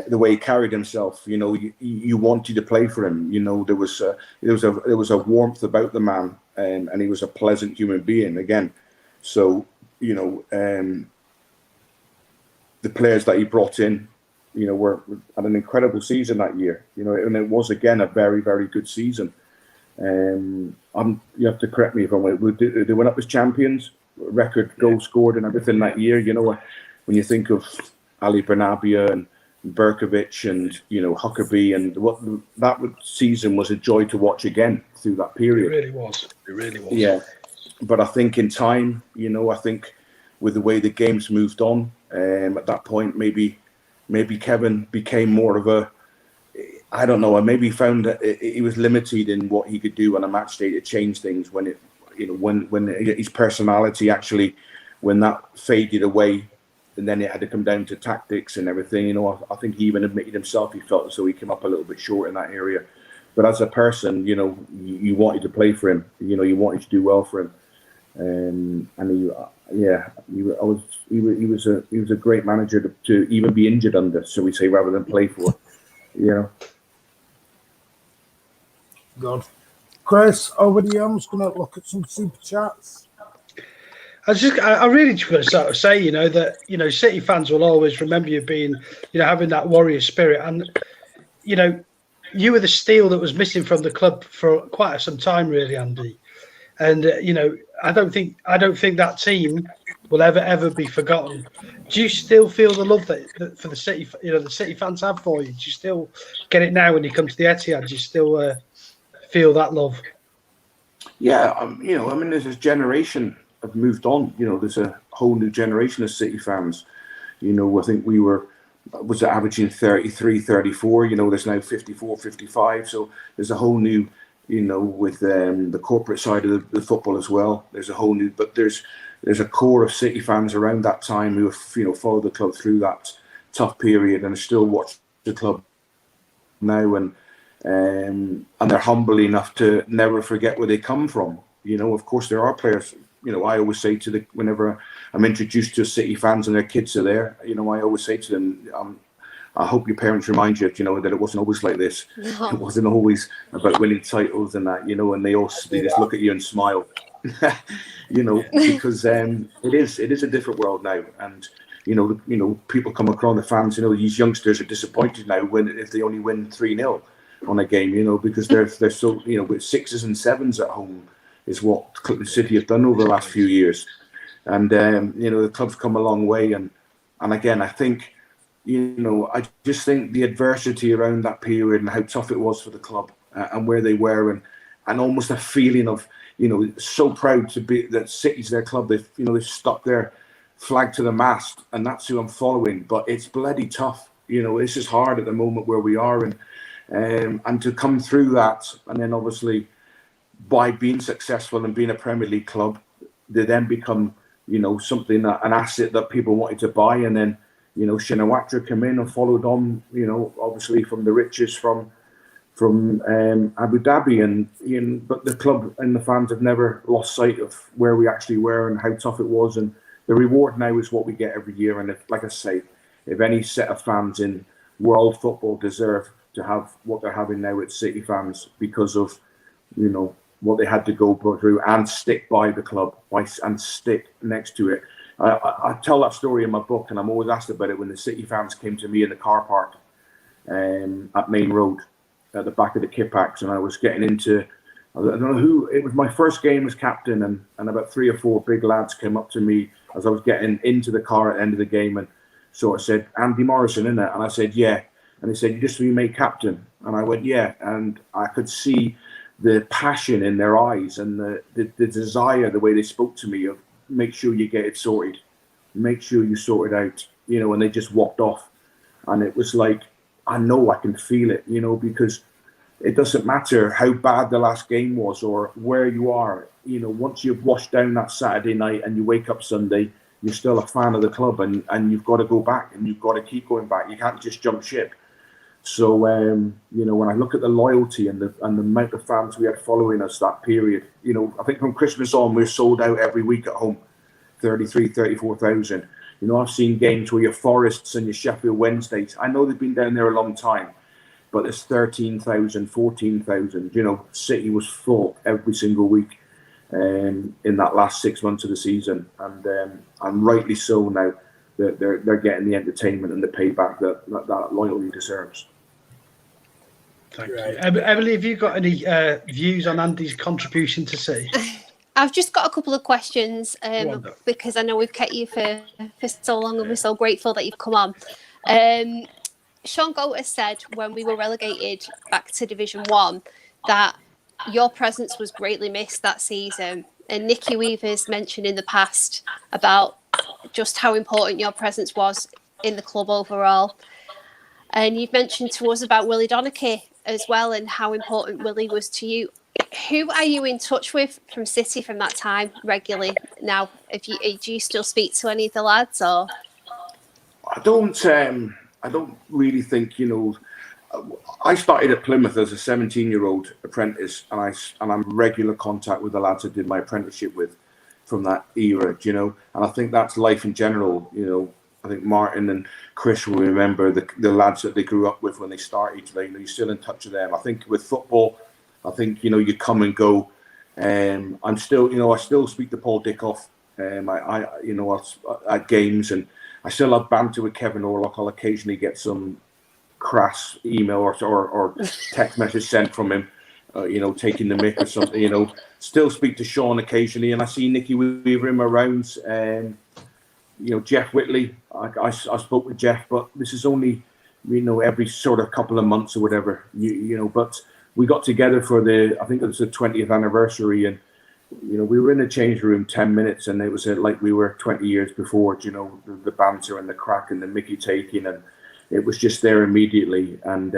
The way he carried himself, you wanted to play for him. There was a warmth about the man, and he was a pleasant human being again. So the players that he brought in, were had an incredible season that year. And it was again a very, very good season. You have to correct me if I'm wrong. They went up as champions, record goal scored and everything that year. When you think of Ali Bernabia and Berkovic and Huckabee, and season was a joy to watch again through that period. It really was. Yeah, but I think in time, I think with the way the games moved on, at that point, maybe Kevin became more of a, I don't know. I maybe found that he was limited in what he could do on a match day to change things when his personality actually, when that faded away, and then it had to come down to tactics and everything. I think he even admitted himself he felt as though he came up a little bit short in that area. But as a person, you wanted to play for him. You wanted to do well for him. And he was a great manager to even be injured under, so we say, rather than play for. God. Chris, over to you. I'm just going to look at some super chats. I really just want to sort of say, that City fans will always remember you being, having that warrior spirit, and you were the steel that was missing from the club for quite some time, really, Andy. And I don't think that team will ever be forgotten. Do you still feel the love that for the City, the City fans have for you? Do you still get it now when you come to the Etihad? Do you still feel that love? Yeah, there's a generation have moved on. There's a whole new generation of City fans. I think we was averaging 33, 34. There's now 54, 55. So there's a whole new, with the corporate side of the football as well. There's a whole new, but there's a core of City fans around that time who have followed the club through that tough period and still watch the club now, and they're humble enough to never forget where they come from. Of course, there are players. I always say whenever I'm introduced to City fans and their kids are there, I always say to them, I hope your parents remind you, that it wasn't always like this. No. It wasn't always about winning titles and that, and they just look at you and smile, because it is a different world now, and people come across, the fans, these youngsters are disappointed now if they only win 3-0 on a game, because they're so with 6s and 7s at home is what City have done over the last few years, and the club's come a long way, and again I think I just think the adversity around that period and how tough it was for the club and where they were, and almost a feeling of so proud to be that City's their club. They've stuck their flag to the mast, and that's who I'm following. But it's bloody tough. This is hard at the moment where we are, and to come through that, and then obviously by being successful and being a Premier League club, they then become something an asset that people wanted to buy, and then Shinawatra came in and followed on obviously from the riches from Abu Dhabi, and but the club and the fans have never lost sight of where we actually were and how tough it was, and the reward now is what we get every year. And like I say, if any set of fans in world football deserve to have what they're having now, it's City fans, because of what they had to go through and stick by the club and stick next to it. I tell that story in my book, and I'm always asked about it when the City fans came to me in the car park at Main Road at the back of the Kippax, and I was getting into, I don't know who, it was my first game as captain, and about 3 or 4 big lads came up to me as I was getting into the car at the end of the game, and sort of said, "Andy Morrison, innit?" And I said, "Yeah." And they said, "You just be made captain?" And I went, "Yeah." And I could see the passion in their eyes and the desire, the way they spoke to me of, make sure you get it sorted, make sure you sort it out, and they just walked off. And it was like, I know I can feel it, because it doesn't matter how bad the last game was or where you are. You know, once you've washed down that Saturday night and you wake up Sunday, you're still a fan of the club, and you've got to go back, and you've got to keep going back. You can't just jump ship. So, you know, when I look at the loyalty and the amount of fans we had following us that period, you know, I think from Christmas on, we're sold out every week at home, 34,000. You know, I've seen games where your Forests and your Sheffield Wednesdays, I know they've been down there a long time, but it's 13,000, 14,000. You know, City was full every single week in that last 6 months of the season. And rightly so now that they're getting the entertainment and the payback that loyalty deserves. Thank you. Emily, have you got any views on Andy's contribution to City? I've just got a couple of questions because I know we've kept you for so long, and we're so grateful that you've come on. Sean Goater said when we were relegated back to Division 1 that your presence was greatly missed that season. And Nicky Weaver's mentioned in the past about just how important your presence was in the club overall. And you've mentioned to us about Willie Donachie as well and how important Willie was to you. Who are you in touch with from City from that time regularly now? Do you still speak to any of the lads? Or I don't really think, you know. I started at Plymouth as a 17-year-old apprentice, and I'm in regular contact with the lads I did my apprenticeship with from that era, you know. And I think that's life in general, you know. I think Martin and Chris will remember the lads that they grew up with when they started. You're still in touch with them. I think with football, I think, you know, you come and go. I'm still, you know, I still speak to Paul Dickoff. You know, at games, and I still have banter with Kevin Orlock. I'll occasionally get some crass email or text message sent from him, you know, taking the mick or something. You know, still speak to Sean occasionally, and I see Nicky Weaver in my rounds. You know, Jeff Whitley. I spoke with Jeff, but this is only, you know, every sort of couple of months or whatever. You know, but we got together for I think it was the 20th anniversary, and you know, we were in the change room 10 minutes, and it was like we were 20 years before. You know, the banter and the crack and the Mickey taking, and it was just there immediately. And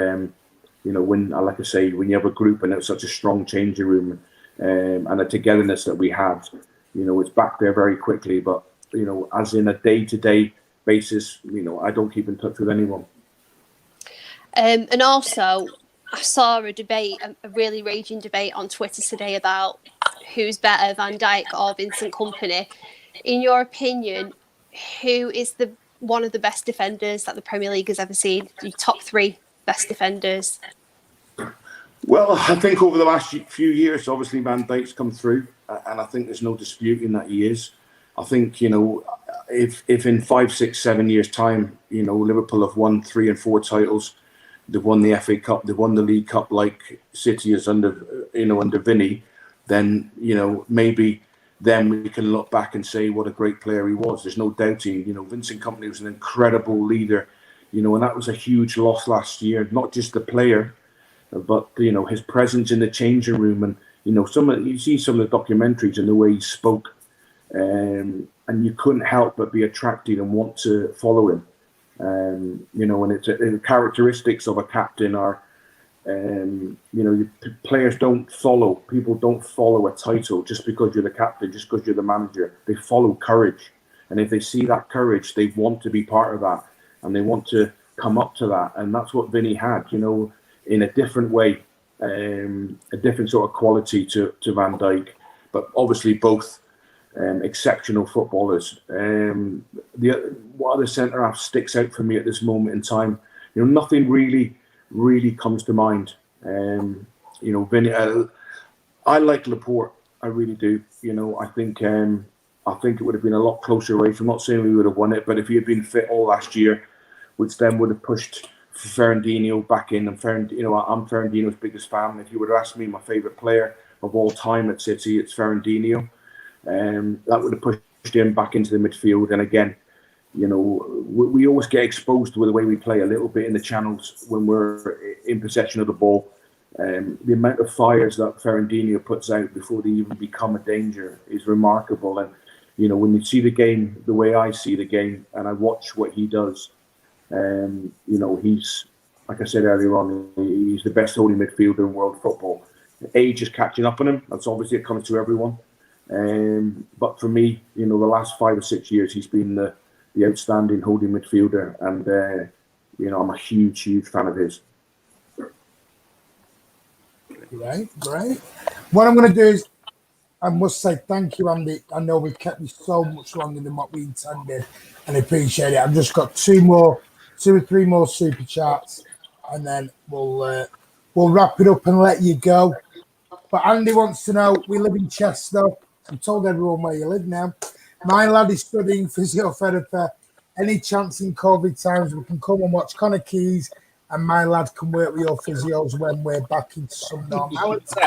you know, like I say, when you have a group and it's such a strong changing room, and the togetherness that we had, you know, it's back there very quickly. But you know, as in a day-to-day basis, you know, I don't keep in touch with anyone. And also, I saw a debate, a really raging debate on Twitter today about who's better, Van Dijk or Vincent Kompany. In your opinion, who is one of the best defenders that the Premier League has ever seen? Your top 3 best defenders? Well, I think over the last few years, obviously Van Dijk's come through, and I think there's no disputing that he is. I think, you know, if in 5, 6, 7 years' time, you know, Liverpool have won 3 and 4 titles, they've won the FA Cup, they've won the League Cup like City is under Vinny, then, you know, maybe then we can look back and say what a great player he was. There's no doubting, you know, Vincent Kompany was an incredible leader, you know, and that was a huge loss last year, not just the player, but, you know, his presence in the changing room. And, you know, you see some of the documentaries and the way he spoke, and you couldn't help but be attracted and want to follow him. You know, and it's the characteristics of a captain are, you know, players people don't follow a title just because you're the captain, just because you're the manager. They follow courage. And if they see that courage, they want to be part of that, and they want to come up to that. And that's what Vinny had, you know, in a different way, a different sort of quality to Van Dijk, but obviously both exceptional footballers. What other centre half sticks out for me at this moment in time? You know, nothing really comes to mind. You know, Vinny, I like Laporte. I really do. You know, I think it would have been a lot closer race. I'm not saying we would have won it, but if he had been fit all last year, which then would have pushed Fernandinho back in, and you know, I'm Fernandinho's biggest fan. If you would have asked me my favourite player of all time at City, it's Fernandinho. That would have pushed him back into the midfield. And again, you know, we always get exposed to the way we play a little bit in the channels when we're in possession of the ball. The amount of fires that Fernandinho puts out before they even become a danger is remarkable. And, you know, when you see the game the way I see the game and I watch what he does, you know, he's like I said earlier on, he's the best holding midfielder in world football. Age is catching up on him. That's obviously it comes to everyone. But for me, the last 5 or 6 years, he's been the outstanding holding midfielder, and I'm a huge fan of his. Great. What I'm going to do is, I must say thank you, Andy. I know we've kept you so much longer than what we intended, and I appreciate it. I've just got 2 or 3 more super chats, and then we'll wrap it up and let you go. But Andy wants to know, we live in Chester. I've told everyone where you live now. My lad is studying physiotherapy. Any chance in COVID times we can come and watch Connor Keys, and my lad can work with your physios when we're back into some normality?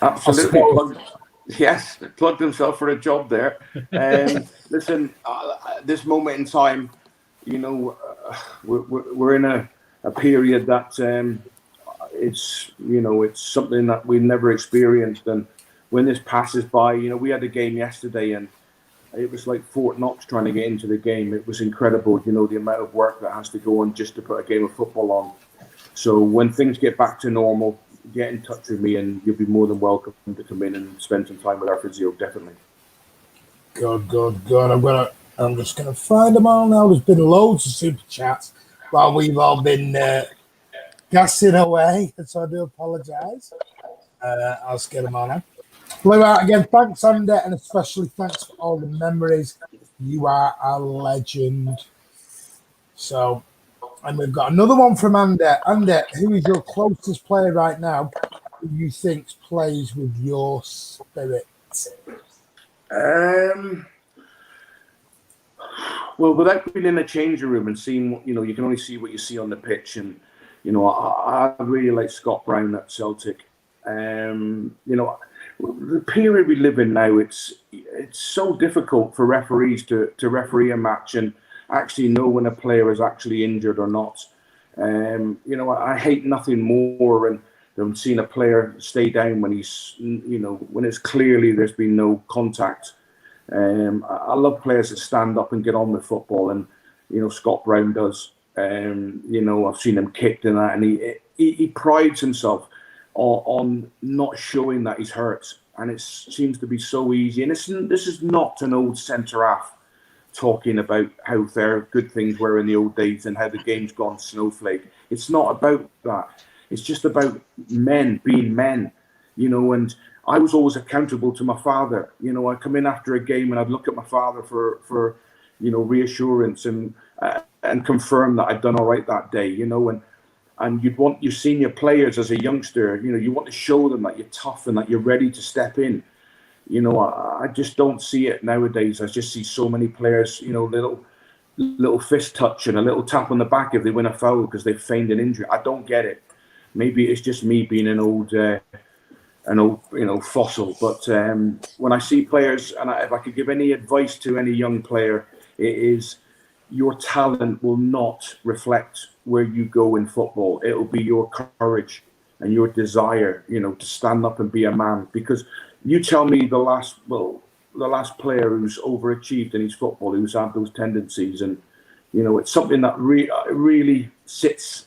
Absolutely. Plugged himself for a job there. Listen, this moment in time, we're in a period that it's something that we never experienced. And when this passes by, we had a game yesterday, and it was like Fort Knox trying to get into the game. It was incredible, the amount of work that has to go on just to put a game of football on. So when things get back to normal, get in touch with me, and you'll be more than welcome to come in and spend some time with our physio, definitely. Good. I'm just gonna find them all now. There's been loads of super chats while we've all been gassing away, so I do apologise. I'll just get them on now. Blew out again. Thanks, Andy, and especially thanks for all the memories. You are a legend. So, and we've got another one from Andy. Andy, who is your closest player right now who you think plays with your spirit? Well, without being in a changing room and seeing, you can only see what you see on the pitch. And, I really like Scott Brown at Celtic. The period we live in now, it's so difficult for referees to referee a match and actually know when a player is actually injured or not. I hate nothing more than seeing a player stay down when he's, when it's clearly there's been no contact. I love players that stand up and get on with football, and Scott Brown does. I've seen him kicked in that, and he prides himself on not showing that he's hurt, and it seems to be so easy. And this is not an old centre half talking about how good things were in the old days and how the game's gone snowflake. It's not about that. It's just about men being men, and I was always accountable to my father. I'd come in after a game and I'd look at my father for reassurance and confirm that I'd done all right that day, and you'd want your senior players as a youngster, you want to show them that you're tough and that you're ready to step in. I just don't see it nowadays. I just see so many players, little fist touch and a little tap on the back if they win a foul because they've feigned an injury. I don't get it. Maybe it's just me being an old fossil. But when I see players, and if I could give any advice to any young player, it is your talent will not reflect where you go in football. It'll be your courage and your desire, to stand up and be a man. Because you tell me the last last player who's overachieved in his football, who's had those tendencies, and it's something that really sits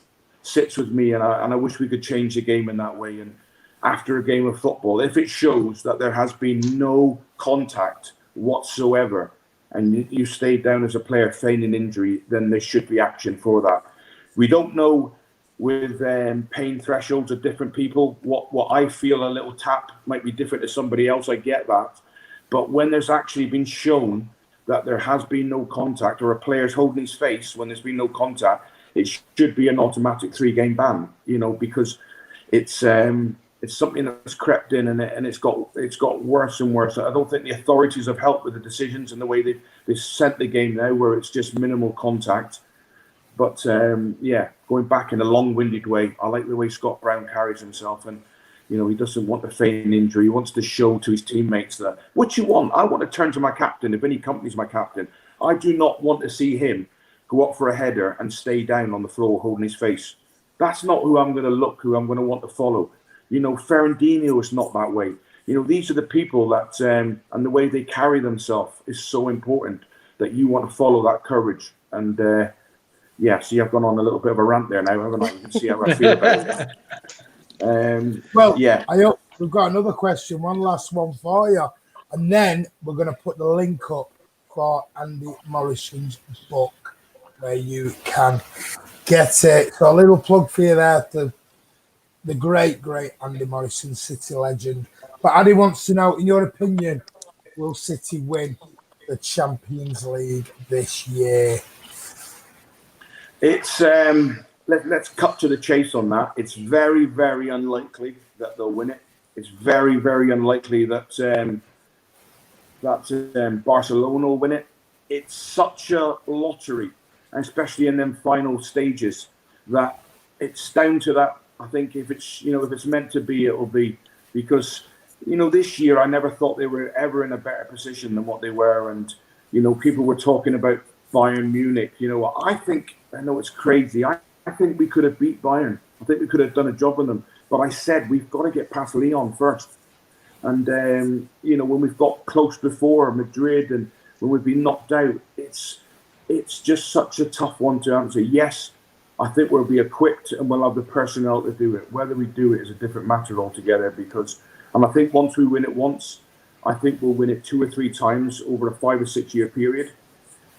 with me, and I wish we could change the game in that way. And after a game of football, if it shows that there has been no contact whatsoever, and you stay down as a player feigning injury, then there should be action for that. We don't know with pain thresholds of different people. What I feel a little tap might be different to somebody else. I get that. But when there's actually been shown that there has been no contact, or a player's holding his face when there's been no contact, it should be an automatic 3-game ban, because it's something that's crept in, and it's got worse and worse. I don't think the authorities have helped with the decisions and the way they sent the game now, where it's just minimal contact. But going back in a long-winded way, I like the way Scott Brown carries himself, and he doesn't want to feign injury. He wants to show to his teammates that what you want. I want to turn to my captain. If any company's my captain, I do not want to see him go up for a header and stay down on the floor holding his face. That's not who I'm going to want to follow. Ferrandinho is not that way. These are the people that, and the way they carry themselves is so important that you want to follow that courage. And Yeah, see, I've gone on a little bit of a rant there now, haven't I? You can see how I feel about it. Well, yeah. I hope we've got another question, one last one for you. And then we're going to put the link up for Andy Morrison's book where you can get it. So a little plug for you there to the great Andy Morrison, City legend. But Andy wants to know, in your opinion, will City win the Champions League this year? It's let's cut to the chase on that. It's very, very unlikely that they'll win it. It's very, very unlikely that Barcelona will win it. It's such a lottery, especially in them final stages, that it's down to that. I think if it's meant to be, it will be, because this year I never thought they were ever in a better position than what they were, and people were talking about Bayern Munich. I know it's crazy. I think we could have beat Bayern. I think we could have done a job on them. But I said we've got to get past Lyon first. And when we've got close before Madrid and when we've been knocked out, it's just such a tough one to answer. Yes, I think we'll be equipped and we'll have the personnel to do it. Whether we do it is a different matter altogether. And I think once we win it once, I think we'll win it 2 or 3 times over a 5 or 6 year period.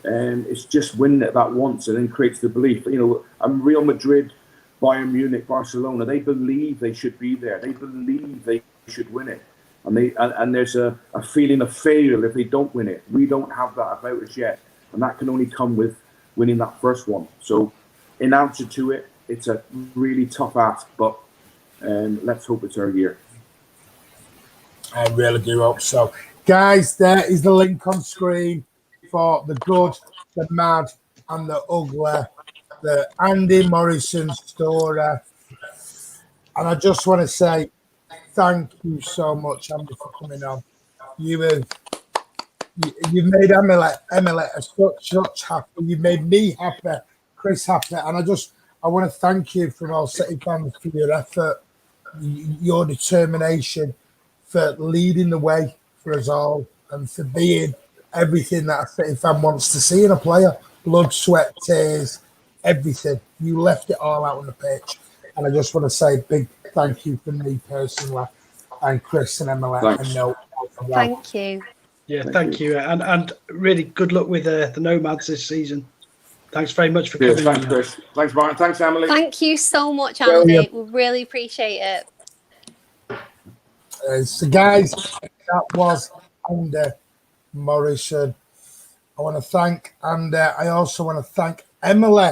And it's just winning it that once and then creates the belief. Real Madrid, Bayern Munich, Barcelona, they believe they should be there. They believe they should win it. And there's a feeling of failure if they don't win it. We don't have that about us yet. And that can only come with winning that first one. So in answer to it, it's a really tough ask, but let's hope it's our year. I really do hope so. Guys, there is the link on screen for the good, the mad, and the ugly, the Andy Morrison story. And I just want to say thank you so much, Andy, for coming on. You've made Emily such happy. You've made me happy, Chris happy, and I want to thank you from all City fans for your effort, your determination, for leading the way for us all, and for being everything that a City fan wants to see in a player. Blood, sweat, tears, everything. You left it all out on the pitch. And I just want to say a big thank you from me personally, and Chris and Emily. Thanks. And no, Thank you. Yeah, thank you. And really good luck with the Nomads this season. Thanks very much for coming. Thanks, Chris. Thanks, Martin. Thanks, Emily. Thank you so much, Andy. We really appreciate it. So, guys, that was Andy Morrison. I want to thank Andy. I also want to thank Emily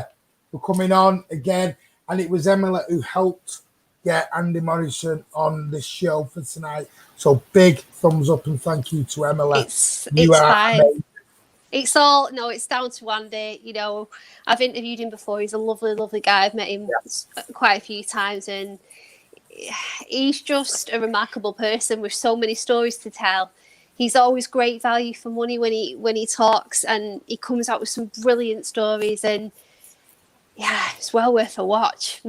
for coming on again. And it was Emily who helped get Andy Morrison on this show for tonight. So big thumbs up and thank you to Emily. It's fine. Amazing. It's down to Andy. I've interviewed him before. He's a lovely, lovely guy. I've met him quite a few times, and he's just a remarkable person with so many stories to tell. He's always great value for money when he talks, and he comes out with some brilliant stories, and yeah, it's well worth a watch.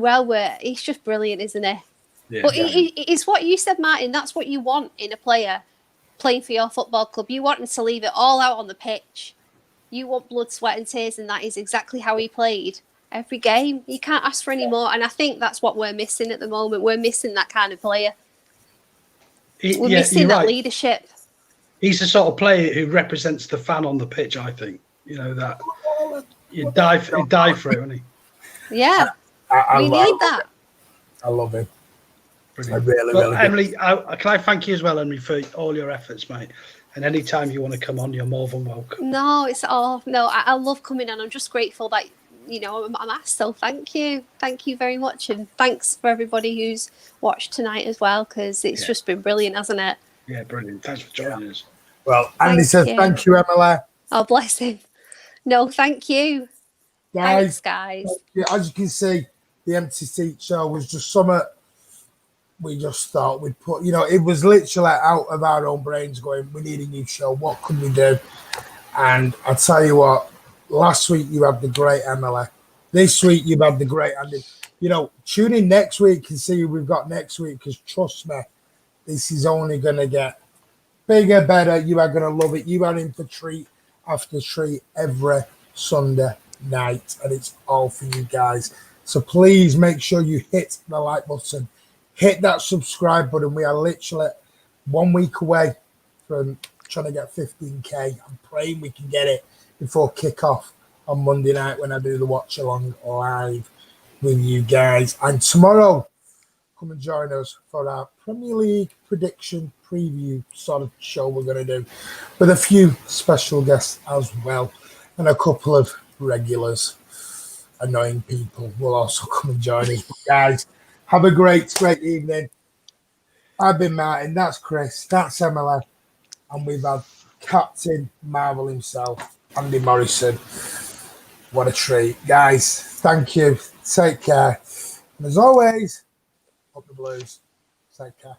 He's just brilliant, isn't he? Yeah, but it's what you said, Martin. That's what you want in a player playing for your football club. You want him to leave it all out on the pitch. You want blood, sweat and tears, and that is exactly how he played every game. You can't ask for any more, and I think that's what we're missing at the moment. We're missing that kind of player. We're missing that leadership. He's the sort of player who represents the fan on the pitch, I think. That you die for it, isn't he? Yeah, we need that. I love him. Brilliant. Really Emily, can I thank you as well, Emily, for all your efforts, mate. And anytime you want to come on, you're more than welcome. No, I love coming on. I'm just grateful that I'm asked. So thank you very much, and thanks for everybody who's watched tonight as well, because it's just been brilliant, hasn't it? Yeah, brilliant. Thanks for joining us. Well, Andy says thank you, Emily. Oh, bless him. No, thank you. Guys. Thanks, guys. As you can see, the Empty Seat show was just something we just thought we'd put, it was literally out of our own brains going, we need a new show. What can we do? And I'll tell you what, last week you had the great Emily. This week you've had the great Andy. Tune in next week and see who we've got next week, because trust me, this is only going to get bigger, better. You are going to love it. You are in for treat after treat every Sunday. night, and it's all for you guys. So please make sure you hit the like button, hit that subscribe button. We are literally 1 week away from trying to get 15k. I'm praying we can get it before kickoff on Monday night when I do the watch along live with you guys. And tomorrow, come and join us for our Premier League prediction preview sort of show we're going to do with a few special guests as well, and a couple of regulars, annoying people will also come and join us. Guys, have a great evening. I've been Martin, that's Chris, that's Emily, and we've had Captain Marvel himself, Andy Morrison. What a treat. Guys, thank you. Take care. And as always, up the Blues. Take care.